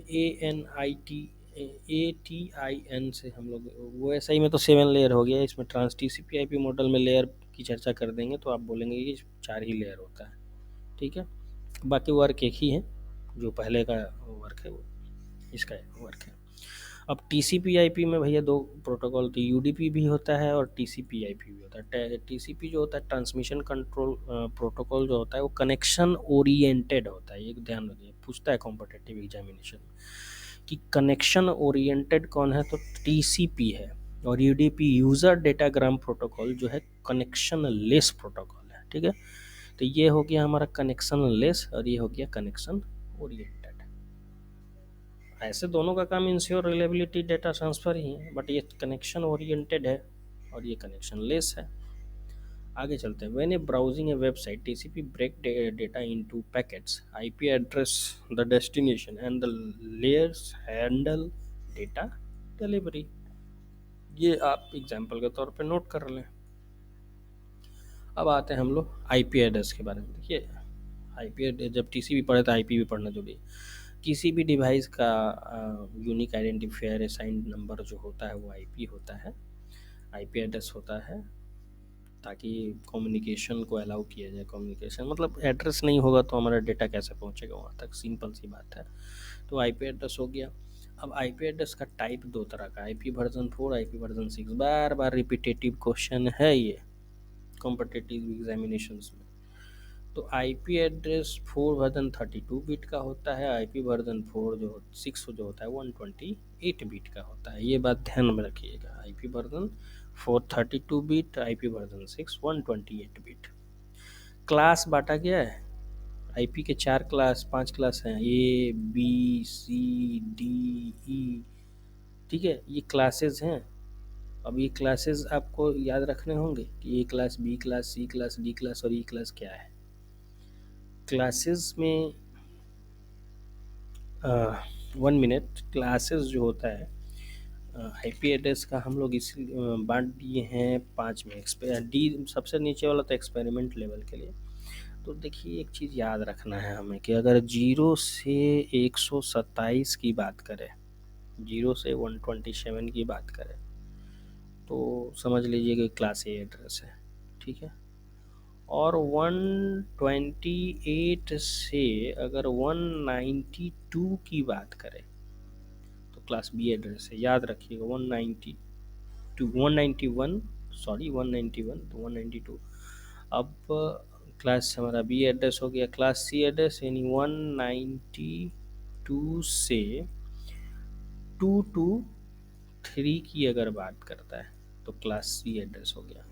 ATIN से हम लोग, OSI में तो 7 लेयर हो गया, इसमें TCP/IP मॉडल में लेयर की चर्चा कर देंगे तो आप बोलेंगे कि 4 ही लेयर होता है, ठीक है। बाकी वर्क एक ही है, जो पहले का वर्क है वो इसका वर्क है। अब TCP/IP में भैया 2 प्रोटोकॉल, तो UDP भी होता है और TCP/IP भी होता है। TCP जो होता है ट्रांसमिशन कंट्रोल प्रोटोकॉल जो होता है वो कनेक्शन ओरिएंटेड होता है, ये ध्यान रखिए, पूछता है कॉम्पिटिटिव एग्जामिनेशन में कि कनेक्शन ओरिएंटेड कौन है, तो टीसीपी है, और यूडीपी यूज़र डेटाग्राम प्रोटोकॉल जो है कनेक्शन लेस प्रोटोकॉल है। ठीक है, तो ये हो गया हमारा कनेक्शन लेस और ये हो गया कनेक्शन ओरिएंटेड। ऐसे दोनों का काम इंश्योर रिलेबिलिटी डेटा ट्रांसफ़र ही है, बट ये कनेक्शन ओरिएंटेड है और ये कनेक्शन लेस है। आगे चलते हैं। When a browsing a website TCP break data into packets, IP address the destination and the layers handle data delivery. ये आप एग्जांपल के तौर पे नोट कर लें। अब आते हैं हम लोग आईपी एड्रेस के बारे में। देखिए आईपी एड्रेस जब टीसीपी पढ़े तो आईपी भी पढ़ना जरूरी है। किसी भी डिवाइस का यूनिक आइडेंटिफायर असाइंड नंबर जो होता है वो आईपी होता है, आईपी एड्रेस होता है, ताकि कम्युनिकेशन को अलाउ किया जाए। कम्युनिकेशन मतलब एड्रेस नहीं होगा तो हमारा डेटा कैसे पहुंचेगा वहाँ तक, सिंपल सी बात है। तो आईपी एड्रेस हो गया। अब आईपी एड्रेस का टाइप दो तरह का, आईपी वर्जन 4, आईपी वर्जन 6। बार बार रिपीटेटिव क्वेश्चन है ये कॉम्पिटिटिव एग्जामिनेशंस में। तो आईपी एड्रेस 4 वर्जन 32 बिट का होता है, आईपी वर्जन 6 जो होता है 128 बिट का होता है। ये बात ध्यान में रखिएगा, IP version 4 32 bit, IP version 6 128 bit. Class बांटा गया है, आईपी के 5 क्लास हैं, ए बी सी डी ई। ठीक है, ये क्लासेस हैं। अब ये क्लासेस आपको याद रखने होंगे कि ए क्लास, बी क्लास, सी क्लास, डी क्लास और ई क्लास क्या है। क्लासेस में 1 मिनट, क्लासेस जो होता है आईपी एड्रेस का हम लोग इस बांट दिए हैं 5 में। डी सबसे नीचे वाला तो एक्सपेरिमेंट लेवल के लिए। तो देखिए एक चीज़ याद रखना है हमें कि अगर 0 से 127 की बात करें, 0 से 127 की बात करें तो समझ लीजिए कि क्लास ए एड्रेस है। ठीक है, और 128 से अगर 192 की बात करें तो क्लास बी एड्रेस है। याद रखिएगा 191 तो 192। अब क्लास हमारा बी एड्रेस हो गया। क्लास सी एड्रेस यानी 192 से 223 की अगर बात करता है तो क्लास सी एड्रेस हो गया,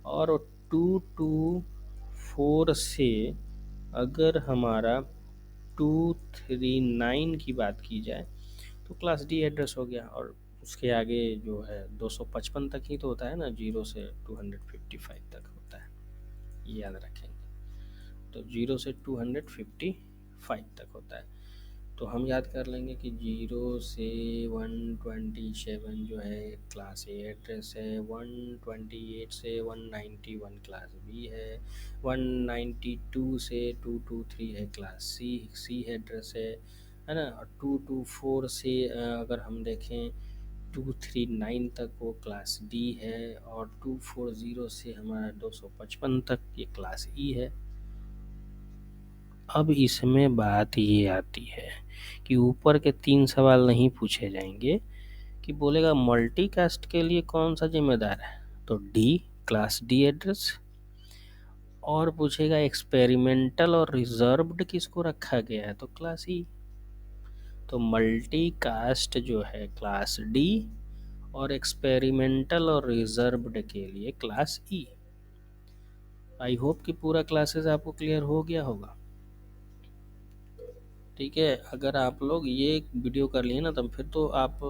और 224 से अगर हमारा 239 की बात की जाए तो क्लास डी एड्रेस हो गया। और उसके आगे जो है 255 तक ही तो होता है ना, 0 से 255 तक होता है, ये याद रखेंगे। तो 0 से 255 तक होता है। तो हम याद कर लेंगे कि 0 से 127 जो है क्लास ए एड्रेस है, 128 से 191 क्लास बी है, 192 से 223 है क्लास सी एड्रेस है ना। और 224 से अगर हम देखें 239 तक वो क्लास डी है, और 240 से हमारा 255 तक ये क्लास ई है। अब इसमें बात ये आती है कि ऊपर के 3 सवाल नहीं पूछे जाएंगे कि बोलेगा मल्टीकास्ट के लिए कौन सा जिम्मेदार है, तो डी, क्लास डी एड्रेस। और पूछेगा एक्सपेरिमेंटल और रिजर्व्ड किसको रखा गया है, तो क्लास ई। तो मल्टीकास्ट जो है क्लास डी और एक्सपेरिमेंटल और रिजर्व्ड के लिए क्लास ई। आई होप कि पूरा क्लासेस आपको क्लियर हो गया होगा। ठीक है, अगर आप लोग ये वीडियो कर लिए ना तब फिर तो आप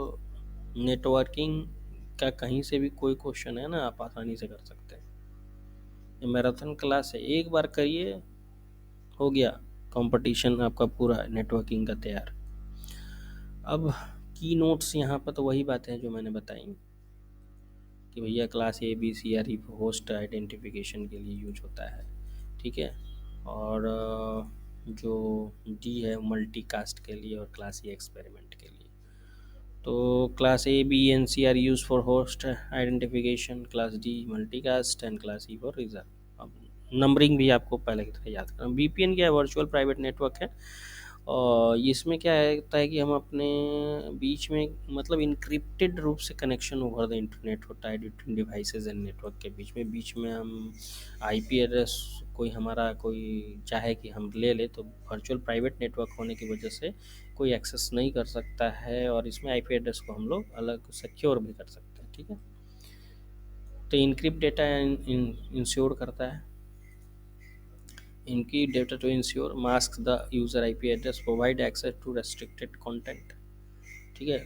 नेटवर्किंग का कहीं से भी कोई क्वेश्चन है ना आप आसानी से कर सकते हैं। ये मैराथन क्लास है, एक बार करिए हो गया कंपटीशन आपका पूरा नेटवर्किंग का तैयार। अब की नोट्स यहाँ पर तो वही बातें हैं जो मैंने बताई कि भैया class A B C are E host identification के लिए यूज होता है। ठीक है, और जो डी है मल्टीकास्ट के लिए और क्लास ए एक्सपेरिमेंट के लिए। तो class A B and C are use for host identification, class D multicast and class E for reserve. अब नंबरिंग भी आपको पहले की तरह याद करना। वीपीएन क्या है, वर्चुअल प्राइवेट नेटवर्क है, और इसमें क्या होता है कि हम अपने बीच में मतलब इनक्रिप्टेड रूप से कनेक्शन ओवर द इंटरनेट होता है डिफरेंट डिवाइसेस एंड नेटवर्क के बीच में हम आईपी एड्रेस कोई हमारा कोई चाहे कि हम ले तो वर्चुअल प्राइवेट नेटवर्क होने की वजह से कोई एक्सेस नहीं कर सकता है, और इसमें आईपी एड्रेस को हम लोग अलग सिक्योर भी कर सकते हैं। ठीक है, तो इनक्रिप्ट डेटा इंश्योर करता है, encrypt data to ensure mask the user IP address, provide access to restricted content. ठीक है,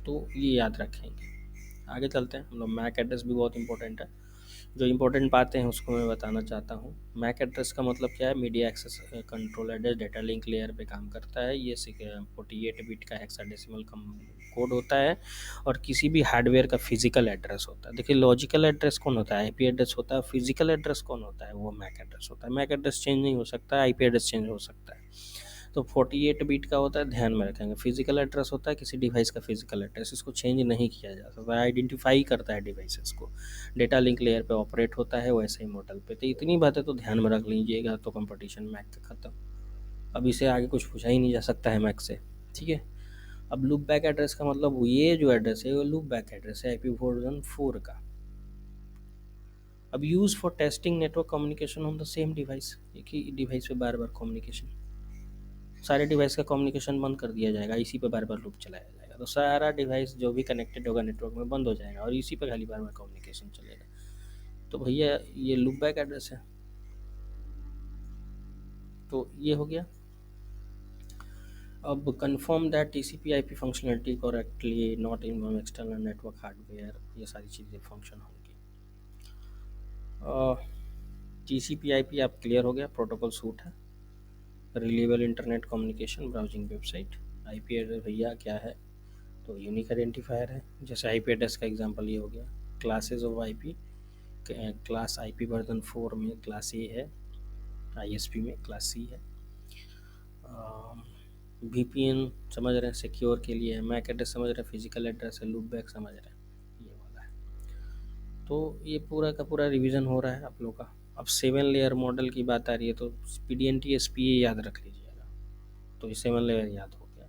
तो ये याद रखेंगे। आगे चलते हैं हम लोग। मैक एड्रेस भी बहुत इंपॉर्टेंट है, जो इंपॉर्टेंट बातें हैं उसको मैं बताना चाहता हूँ। मैक एड्रेस का मतलब क्या है? Media access control address, data link layer पे काम करता है। ये 48 बिट का हेक्साडेसिमल कोड होता है, और किसी भी हार्डवेयर का फिजिकल एड्रेस होता है। देखिए, लॉजिकल एड्रेस कौन होता है? आईपी एड्रेस होता है। फिजिकल एड्रेस कौन होता है? वो मैक एड्रेस होता है। मैक एड्रेस चेंज नहीं हो सकता है, आईपी एड्रेस चेंज हो सकता है। तो 48 बिट का होता है, ध्यान में रखेंगे। फिजिकल एड्रेस होता है किसी डिवाइस का फिजिकल एड्रेस, इसको चेंज नहीं किया जा सकता, आइडेंटिफाई करता है डिवाइसेस को। डेटा लिंक लेयर पे ऑपरेट होता है, वैसे ही मॉडल पे। तो इतनी बातें तो ध्यान में रख लीजिएगा, तो कंपटीशन मैक का खत्म। अब इसे आगे कुछ पूछा ही नहीं जा सकता है मैक से। ठीक है, अब लूप बैक एड्रेस का मतलब ये जो एड्रेस है वो लूप बैक एड्रेस है आईपी वर्जन 4 का। अब use for testing network communication on the same device, एक ही डिवाइस पे बार बार कम्युनिकेशन, सारे डिवाइस का कम्युनिकेशन बंद कर दिया जाएगा, इसी पे बार बार लूप चलाया जाएगा। तो सारा डिवाइस जो भी कनेक्टेड होगा नेटवर्क में बंद हो जाएगा, और इसी पे खाली बार बार कम्युनिकेशन चलेगा। तो भैया ये लूप बैक एड्रेस है। तो ये हो गया। अब confirm that TCP IP functionality correctly not involve external network hardware, ये सारी चीज़ें फंक्शन होंगी। टीसीपी आईपी आप क्लियर हो गया, प्रोटोकॉल सूट है। Reliable internet communication, browsing website. IP address भैया क्या है? तो यूनिक आइडेंटिफायर है। जैसे आईपी एड्रेस का एग्जांपल ये हो गया। Classes of IP, class IP version 4 में क्लास ए है, आईएसपी में क्लास सी है। वीपीएन समझ रहे हैं, सिक्योर के लिए है। मैक एड्रेस समझ रहे हैं, फिजिकल एड्रेस है। लूप बैक समझ रहे हैं, ये वाला है। तो ये पूरा का पूरा रिवीजन हो रहा है आप लोग का। अब 7 लेयर मॉडल की बात आ रही है, तो पीडीएनटी एसपीए याद रख लीजिएगा। तो ये 7 लेयर याद हो गया।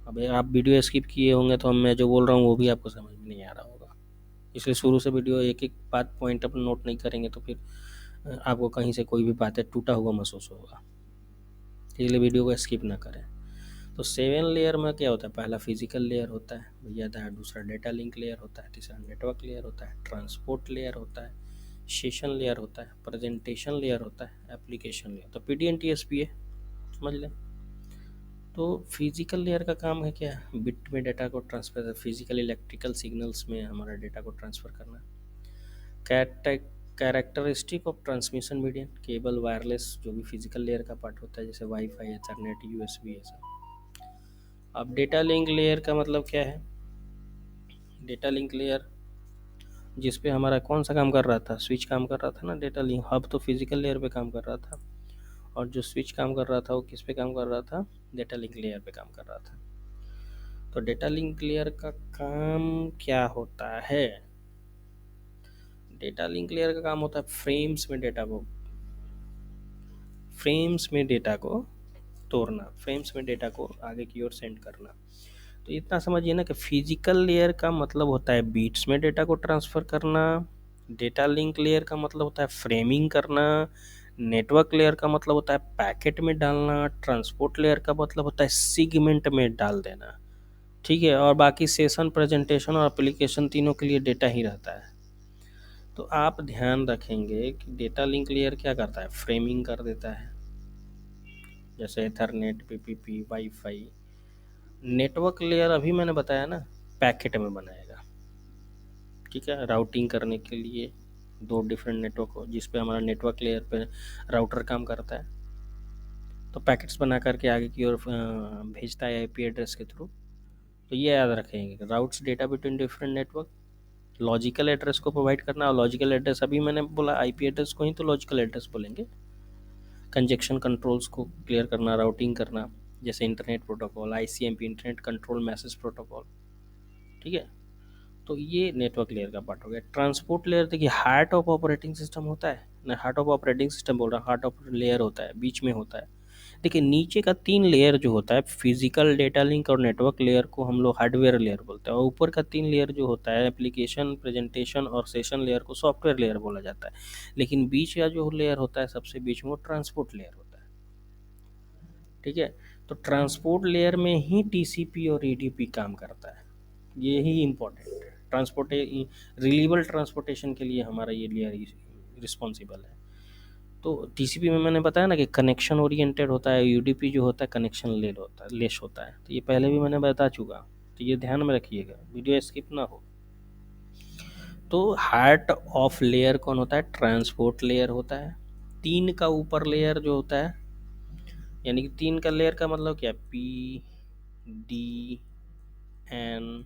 अब आप वीडियो स्किप किए होंगे, तो मैं जो बोल रहा हूँ वो भी आपको समझ में नहीं आ रहा होगा, इसलिए शुरू से वीडियो एक एक बात पॉइंट अपन नोट नहीं करेंगे तो फिर आपको कहीं से कोई भी बातें टूटा हुआ महसूस होगा, इसलिए वीडियो को स्किप ना करें। तो 7 लेयर में क्या होता है? पहला फिजिकल लेयर होता है भैया, दूसरा डेटा लिंक लेयर होता है, तीसरा नेटवर्क लेयर होता है, ट्रांसपोर्ट लेयर होता है, सेशन लेयर होता है, प्रेजेंटेशन लेयर होता है, एप्लीकेशन लेयर। तो पीडीएनटीएसपीए समझ लें। तो फिजिकल लेयर का काम है क्या? बिट में डेटा को ट्रांसफर, फिजिकल इलेक्ट्रिकल सिग्नल्स में हमारा डेटा को ट्रांसफ़र करना। Characteristic of transmission medium, cable, wireless, जो भी फिजिकल लेयर का पार्ट होता है, जैसे वाईफाई, एथरनेट, यूएसबी, ये सब। अब डेटा लिंक लेयर का मतलब क्या है? डेटा लिंक लेयर जिस पे हमारा कौन सा काम कर रहा था? स्विच काम कर रहा था ना डेटा लिंक। हब तो फिजिकल लेयर पे काम कर रहा था, और जो स्विच काम कर रहा था वो किस पे काम कर रहा था? डेटा लिंक लेयर पे काम कर रहा था। तो डेटा लिंक लेयर का काम क्या होता है? डेटा लिंक लेयर का काम होता है फ्रेम्स में डेटा को तोड़ना, फ्रेम्स में डेटा को आगे की ओर सेंड करना। तो इतना समझिए ना कि फिजिकल लेयर का मतलब होता है बीट्स में डेटा को ट्रांसफ़र करना, डेटा लिंक लेयर का मतलब होता है फ्रेमिंग करना, नेटवर्क लेयर का मतलब होता है पैकेट में डालना, ट्रांसपोर्ट लेयर का मतलब होता है सिगमेंट में डाल देना। ठीक है, और बाकी सेशन, प्रेजेंटेशन और एप्लीकेशन तीनों के लिए डेटा ही रहता है। तो आप ध्यान रखेंगे कि डेटा लिंक लेयर क्या करता है? फ्रेमिंग कर देता है, जैसे Ethernet, PPP, wifi. Network layer अभी मैंने बताया ना, पैकेट में बनाएगा। ठीक है, राउटिंग करने के लिए 2 डिफरेंट नेटवर्क हो, जिस पे हमारा नेटवर्क लेयर पे राउटर काम करता है, तो पैकेट्स बना करके आगे की ओर भेजता है आईपी एड्रेस के थ्रू। तो ये याद रखेंगे, routes data between different network, logical address को प्रोवाइड करना। और लॉजिकल एड्रेस अभी मैंने बोला आईपी एड्रेस को ही तो लॉजिकल एड्रेस बोलेंगे। कंजेक्शन कंट्रोल्स को क्लियर करना, राउटिंग करना, जैसे internet protocol, ICMP, internet control message protocol. ठीक है, तो ये नेटवर्क लेयर का पार्ट हो गया। ट्रांसपोर्ट लेयर देखिए हार्ट ऑफ ऑपरेटिंग सिस्टम होता है ना, हार्ट ऑफ ऑपरेटिंग सिस्टम बोल रहा हूँ, हार्ट ऑफ लेयर होता है, बीच में होता है। देखिए नीचे का 3 लेयर जो होता है, फिजिकल, डेटा लिंक और नेटवर्क लेयर को हम लोग हार्डवेयर लेयर बोलते हैं, और ऊपर का 3 लेयर जो होता है, एप्लीकेशन, प्रेजेंटेशन और सेशन लेयर को सॉफ्टवेयर लेयर बोला जाता है। लेकिन बीच का जो लेयर होता है सबसे बीच में, वो ट्रांसपोर्ट लेयर होता है। ठीक है, तो ट्रांसपोर्ट लेयर में ही टीसीपी और ईडीपी काम करता है, ये ही इम्पोर्टेंट है। रिलीबल ट्रांसपोर्टेशन के लिए हमारा ये लेयर रिस्पॉन्सिबल है। तो टीसीपी में मैंने बताया ना कि कनेक्शन ओरिएंटेड होता है, यूडीपी जो होता है कनेक्शन लेस होता है। तो ये पहले भी मैंने बता चुका, तो ये ध्यान में रखिएगा, वीडियो स्किप ना हो। तो हार्ट ऑफ लेयर कौन होता है? ट्रांसपोर्ट लेयर होता है। 3 का ऊपर लेयर जो होता है, यानी कि 3 का लेयर का मतलब क्या? पी डी एन,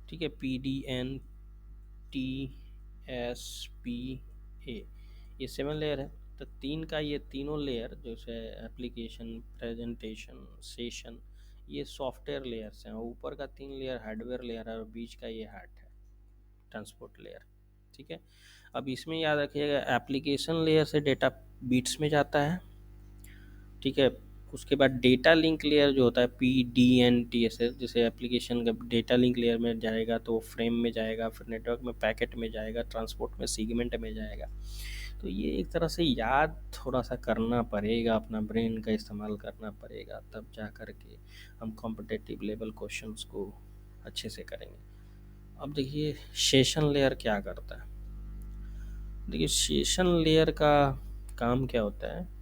ठीक है, P D N T S P A, ये 7 लेयर है। तो 3 का ये तीनों लेयर जैसे एप्लीकेशन, प्रेजेंटेशन, सेशन, ये सॉफ्टवेयर लेयर्स हैं। ऊपर का 3 लेयर हार्डवेयर लेयर है और बीच का ये हार्ट है, ट्रांसपोर्ट लेयर। ठीक है, अब इसमें याद रखिएगा एप्लीकेशन लेयर से डेटा बीट्स में जाता है। ठीक है, उसके बाद डेटा लिंक लेयर जो होता है P D N T S, जैसे एप्लीकेशन का डेटा लिंक लेयर में जाएगा तो फ्रेम में जाएगा, फिर नेटवर्क में पैकेट में जाएगा, ट्रांसपोर्ट में सीगमेंट में जाएगा। तो ये एक तरह से याद थोड़ा सा करना पड़ेगा, अपना ब्रेन का इस्तेमाल करना पड़ेगा, तब जा कर के हम कॉम्पिटिटिव लेवल क्वेश्चंस को अच्छे से करेंगे। अब देखिए सेशन लेयर क्या करता है। देखिए सेशन लेयर का काम क्या होता है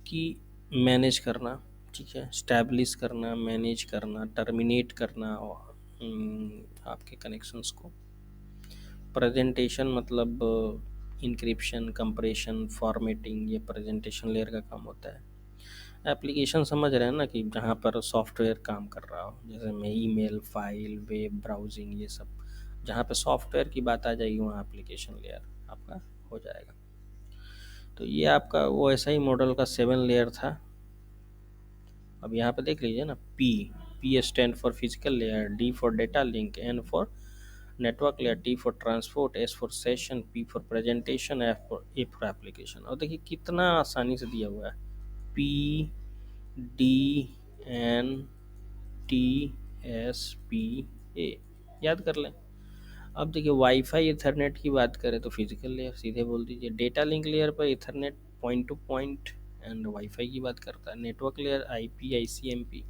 कि मैनेज करना, ठीक है, स्टैब्लिश करना, मैनेज करना, टर्मिनेट करना और आपके कनेक्शंस को। प्रेजेंटेशन मतलब इंक्रिप्शन, कंप्रेशन, फॉर्मेटिंग, ये प्रेजेंटेशन लेयर का काम होता है। एप्लीकेशन समझ रहे हैं ना, कि जहाँ पर सॉफ्टवेयर काम कर रहा हो, जैसे में ईमेल, फाइल, वेब ब्राउजिंग, ये सब जहाँ पे सॉफ्टवेयर की बात आ जाएगी वहाँ एप्लीकेशन लेयर आपका हो जाएगा। तो ये आपका वो ऐसा ही मॉडल का 7 लेयर था। अब यहाँ पे देख लीजिए ना, P stand for physical layer, D for data link, N for network layer, T for transport, S for session, P for presentation, A for application. और देखिए कितना आसानी से दिया हुआ है, P D N T S P A, याद कर लें। अब देखिए वाईफाई इथरनेट की बात करें तो फिजिकल लेयर सीधे बोल दीजिए। डेटा लिंक लेयर पर Ethernet point two point and wifi की बात करता है। Network layer IP, ICMP,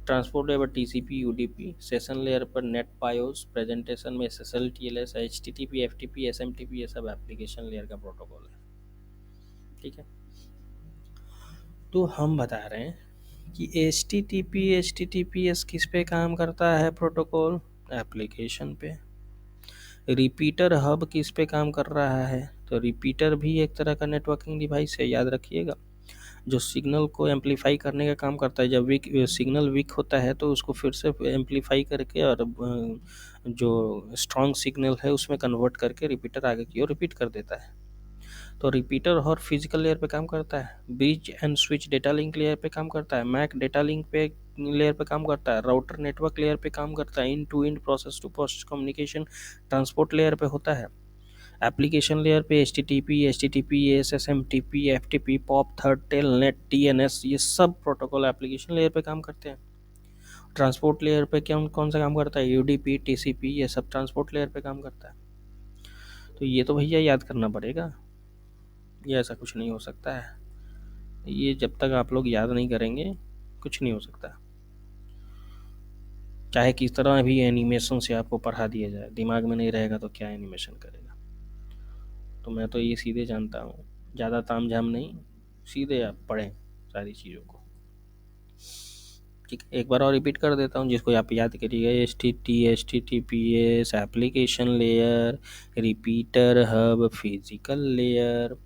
transport layer पर टीसीपी, यूडीपी, सेशन लेयर पर नेट बायोस, प्रेजेंटेशन में SSL, TLS, HTTP, FTP, SMTP, ये सब एप्लीकेशन लेयर का प्रोटोकॉल है। ठीक है, तो हम बता रहे हैं कि एचटीटीपी, एचटीटीपीएस किस पे काम करता है प्रोटोकॉल? एप्लीकेशन पे। रिपीटर हब किस पे काम कर रहा है? तो रिपीटर भी एक तरह का नेटवर्किंग डिवाइस है, याद रखिएगा, जो सिग्नल को एम्पलीफाई करने का काम करता है। जब सिग्नल वीक होता है तो उसको फिर से एम्पलीफाई करके और जो स्ट्रॉन्ग सिग्नल है उसमें कन्वर्ट करके रिपीटर आगे की ओर रिपीट कर देता है। तो रिपीटर और फिजिकल लेयर पे काम करता है। Bridge and switch data link layer पे काम करता है। मैक डेटा लिंक पे लेयर पे काम करता है। राउटर नेटवर्क लेयर पे काम करता है। End to end process to process communication transport layer पे होता है। एप्लीकेशन लेयर पे H T T P, H T T P S, S M T P, F T P, POP, third telnet, D N S, ये सब protocol application layer पे काम करते हैं। ट्रांसपोर्ट लेयर पे क्या कौन सा काम करता है? यूडीपी, टीसीपी, ये सब ट्रांसपोर्ट लेयर पे काम करता है। तो ये तो भैया याद करना पड़ेगा, ये ऐसा कुछ नहीं हो सकता है। ये जब तक आप लोग याद नहीं करेंगे कुछ नहीं हो सकता। चाहे किस तरह भी एनिमेशन से आपको पढ़ा दिया जाए, दिमाग में नहीं रहेगा तो क्या एनिमेशन करेगा। तो मैं तो ये सीधे जानता हूँ, ज़्यादा ताम झाम नहीं, सीधे आप पढ़ें सारी चीज़ों को। ठीक है, एक बार और रिपीट कर देता हूँ जिसको आप याद करिएगा। H T T P S, application layer, repeater hub, physical layer,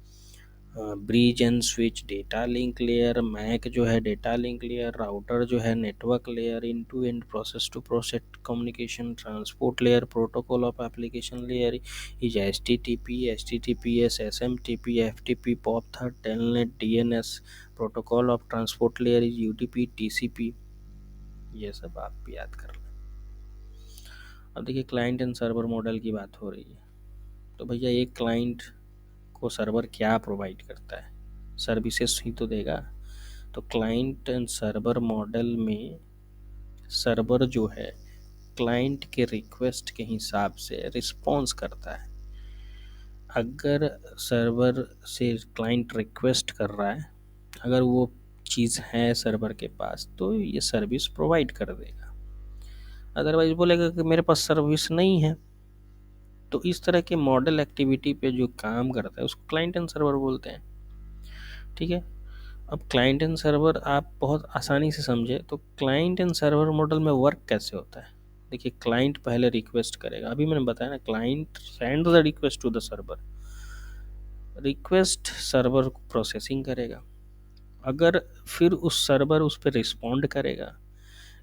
bridge and switch data link layer, MAC जो है डेटा लिंक लेयर, राउटर जो है network layer, in to end process to process communication transport layer, protocol of application layer is H T T P S, S M T P, F T P, POP, third telnet, D N S, protocol of transport layer is U T P, T C P. ये सब आप याद कर लें। अब देखिए client and server model की बात हो रही है। तो भैया एक क्लाइंट को सर्वर क्या प्रोवाइड करता है? सर्विसेज ही तो देगा। तो क्लाइंट एंड सर्वर मॉडल में सर्वर जो है क्लाइंट के रिक्वेस्ट के हिसाब से रिस्पॉन्स करता है। अगर सर्वर से क्लाइंट रिक्वेस्ट कर रहा है, अगर वो चीज़ है सर्वर के पास तो ये सर्विस प्रोवाइड कर देगा, अदरवाइज बोलेगा कि मेरे पास सर्विस नहीं है। तो इस तरह के मॉडल एक्टिविटी पे जो काम करता है उसको क्लाइंट एंड सर्वर बोलते हैं। ठीक है, अब क्लाइंट एंड सर्वर आप बहुत आसानी से समझे तो क्लाइंट एंड सर्वर मॉडल में वर्क कैसे होता है। देखिए, क्लाइंट पहले रिक्वेस्ट करेगा, अभी मैंने बताया ना, client send the request to the server, request server processing करेगा, अगर फिर उस सर्वर उस पर रिस्पॉन्ड करेगा,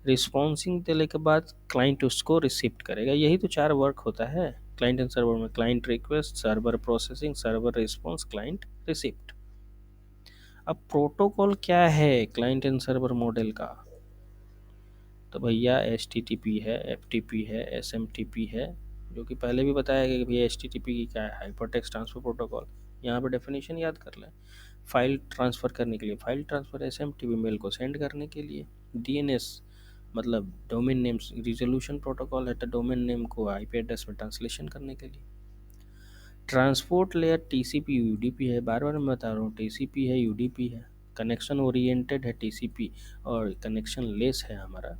रिस्पॉन्सिंग देने के बाद क्लाइंट उसको रिसीव करेगा। यही तो 4 वर्क होता है क्लाइंट एंड सर्वर में, client request, server processing, server response, client received. अब प्रोटोकॉल क्या है क्लाइंट एंड सर्वर मॉडल का, तो भैया HTTP है, FTP है, SMTP है, जो कि पहले भी बताया गया कि भैया HTTP की क्या है, हाइपरटेक्स्ट ट्रांसफर प्रोटोकॉल। यहाँ पे डेफिनेशन याद कर लें, फाइल ट्रांसफ़र करने के लिए फाइल ट्रांसफ़र, SMTP मेल को सेंड करने के लिए, DNS मतलब डोमेन नेम रिजोल्यूशन प्रोटोकॉल है, तो डोमेन नेम को IP एड्रेस में ट्रांसलेशन करने के लिए। ट्रांसपोर्ट लेयर TCP UDP है, बार बार मैं बता रहा हूँ, TCP है, UDP है। कनेक्शन ओरिएंटेड है TCP, और कनेक्शन लेस है हमारा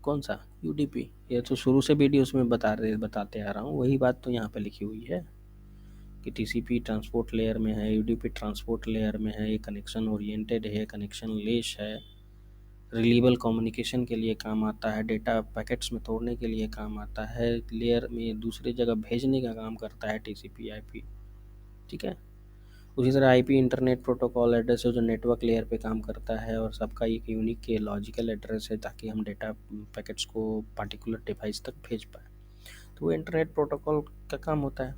कौन सा, UDP। ये तो शुरू से वीडियोस में बताते आ रहा हूँ, वही बात तो यहाँ पे लिखी हुई है कि TCP ट्रांसपोर्ट लेयर में है, UDP ट्रांसपोर्ट लेयर में है, ये कनेक्शन ओरिएंटेड है, कनेक्शन लेस है, रिलीवेबल कम्युनिकेशन के लिए काम आता है, डेटा पैकेट्स में तोड़ने के लिए काम आता है, लेयर में दूसरी जगह भेजने का काम करता है TCP IP। ठीक है, उसी तरह IP इंटरनेट प्रोटोकॉल एड्रेस है जो नेटवर्क लेयर पे काम करता है, और सबका एक यूनिक के लॉजिकल एड्रेस है ताकि हम डेटा पैकेट्स को पार्टिकुलर डिवाइस तक भेज पाए, तो वो इंटरनेट प्रोटोकॉल का काम होता है।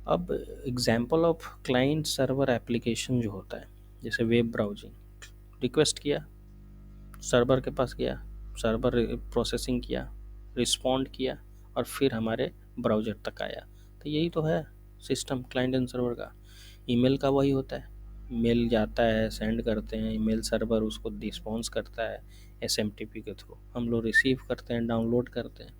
अब example of client server application जो होता है, जैसे वेब ब्राउजिंग, रिक्वेस्ट किया, सर्वर के पास गया, सर्वर प्रोसेसिंग किया, रिस्पॉन्ड किया, और फिर हमारे ब्राउज़र तक आया, तो यही तो है सिस्टम क्लाइंट एंड सर्वर का। ईमेल का वही होता है, मेल जाता है, सेंड करते हैं, ईमेल सर्वर उसको रिस्पॉन्स करता है SMTP के थ्रू, हम लोग रिसीव करते हैं, डाउनलोड करते हैं।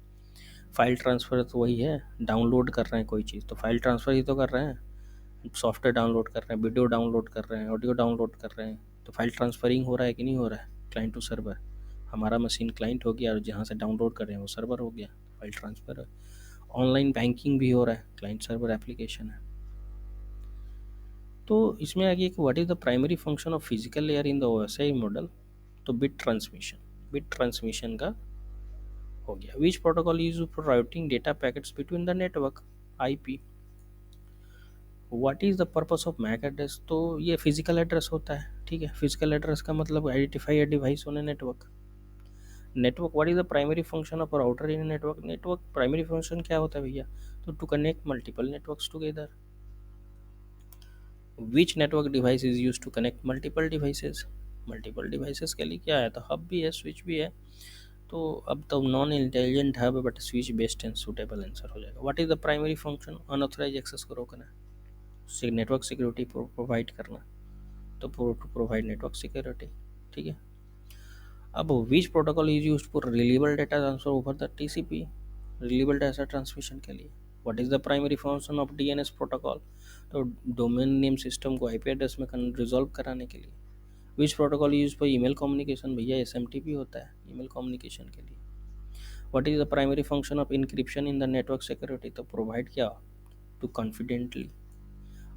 फाइल ट्रांसफ़र तो वही है, डाउनलोड कर रहे हैं कोई चीज़ तो फाइल ट्रांसफ़र ही तो कर रहे हैं, सॉफ्टवेयर डाउनलोड कर रहे हैं, वीडियो डाउनलोड कर रहे हैं, ऑडियो डाउनलोड कर रहे हैं, तो फाइल ट्रांसफरिंग हो रहा है कि नहीं हो रहा है, क्लाइंट टू सर्वर। हमारा मशीन क्लाइंट हो गया और जहाँ से डाउनलोड कर रहे हैं वो सर्वर हो गया, फाइल ट्रांसफ़र है। ऑनलाइन बैंकिंग भी हो रहा है, क्लाइंट सर्वर एप्लीकेशन है। तो इसमें आ गया कि what is the primary function of physical layer in the OSI model, तो बिट ट्रांसमिशन का हो गया। Which protocol use for routing data packets between the network, IP। What is the purpose of MAC address, तो ये physical address होता है। ठीक है, फिजिकल एड्रेस का मतलब identify device on a network. What is the primary function of router in network primary function क्या होता है भैया, तो to connect multiple networks together. Which network device is use to connect multiple devices के लिए क्या है, तो हब भी है, स्विच भी है। तो अब तो non intelligent hub but switch based and suitable answer हो जाएगा। What is the primary function, unauthorize access को रोकना, नेटवर्क सिक्योरिटी प्रोवाइड करना, तो टू प्रोवाइड नेटवर्क सिक्योरिटी। ठीक है, अब which protocol is use for reliable data transfer over the TCP, reliable data transmission के लिए। What is the primary function of DNS protocol, तो डोमेन नेम सिस्टम को IP address में resolve कराने के लिए। Which protocol use for email communication, भैया SMTP होता है ईमेल कम्युनिकेशन के लिए। What is the primary function of encryption in the network security, तो प्रोवाइड क्या, to confidently.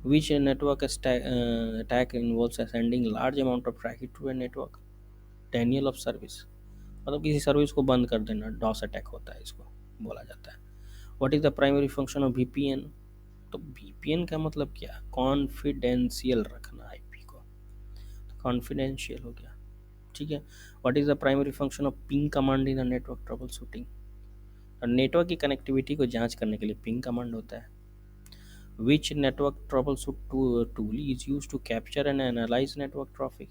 Which network attack involves sending large amount of traffic to a network, denial of service, मतलब किसी service को बंद कर देना, डॉस अटैक होता है इसको बोला जाता है। What is the primary function of VPN, तो VPN का मतलब क्या, कॉन्फिडेंशियल रखना IP को, कॉन्फिडेंशियल हो गया। ठीक है, what is the primary function of ping command in network troubleshooting, network की कनेक्टिविटी को जांच करने के लिए पिंग कमांड होता है। Which network troubleshoot tool is use to capture and analyze network traffic,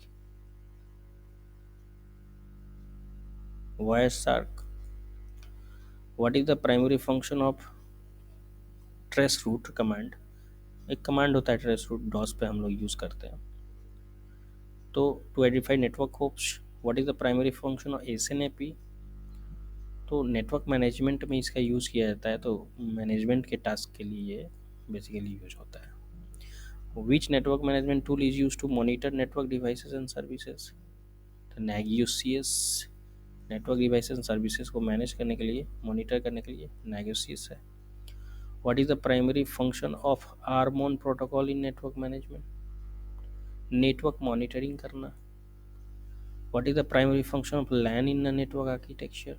Wireshark। What is the primary function of traceroute command, एक command होता है ट्रेस रूट, डॉस पे हम लोग यूज़ करते हैं, तो to identify network hops. What is the primary function of SNAP, तो नेटवर्क मैनेजमेंट में इसका यूज़ किया जाता है, तो मैनेजमेंट के टास्क के लिए ये बेसिकली यूज होता है। Which network management tool is used to monitor network devices and services? तो Nagios network devices and services को मैनेज करने के लिए, मॉनिटर करने के लिए Nagios है। What is the primary function of RMON protocol in network management? Network monitoring करना। What is the primary function of LAN in a network architecture?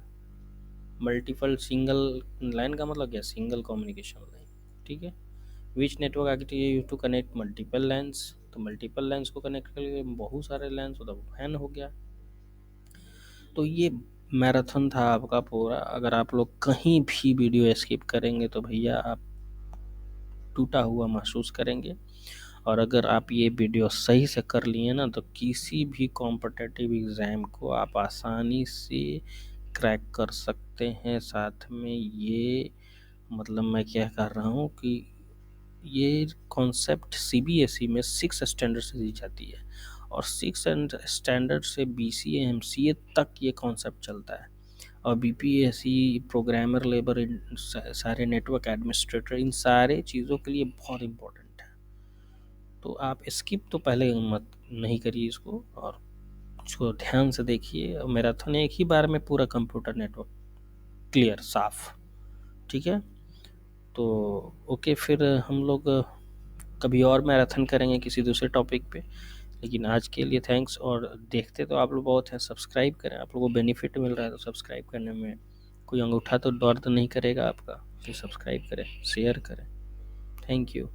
Multiple single LAN का मतलब क्या? सिंगल कम्युनिकेशन लाइन, ठीक है। Which network architecture use to connect multiple LANs? तो multiple LANs को connect करने के लिए बहुत सारे लैंस होता है, फैन हो गया। तो ये मैराथन था आपका पूरा। अगर आप लोग कहीं भी वीडियो स्किप करेंगे तो भैया आप टूटा हुआ महसूस करेंगे। और अगर आप ये वीडियो सही से कर लिए ना तो किसी भी कॉम्पिटिटिव एग्ज़ाम को आप आसानी से क्रैक कर सकते हैं। साथ में ये मतलब मैं क्या कर रहा हूँ कि ये कॉन्सेप्ट सीबीएसई में 6 स्टैंडर्ड से दी जाती है और 6 स्टैंडर्ड से बीसीए एमसीए तक ये कॉन्सेप्ट चलता है। और बीपीएससी, प्रोग्रामर लेबर, सारे नेटवर्क एडमिनिस्ट्रेटर, इन सारे चीज़ों के लिए बहुत इम्पोर्टेंट है। तो आप स्किप तो पहले मत नहीं करिए इसको और इसको ध्यान से देखिए। मैराथन एक ही बार में पूरा कंप्यूटर नेटवर्क क्लियर, साफ, ठीक है। तो ओके, फिर हम लोग कभी और मैराथन करेंगे किसी दूसरे टॉपिक पे। लेकिन आज के लिए थैंक्स। और देखते तो आप लोग बहुत हैं, सब्सक्राइब करें। आप लोगों को बेनिफिट मिल रहा है तो सब्सक्राइब करने में कोई अंगूठा तो दर्द नहीं करेगा आपका। तो सब्सक्राइब करें, शेयर करें। Thank you.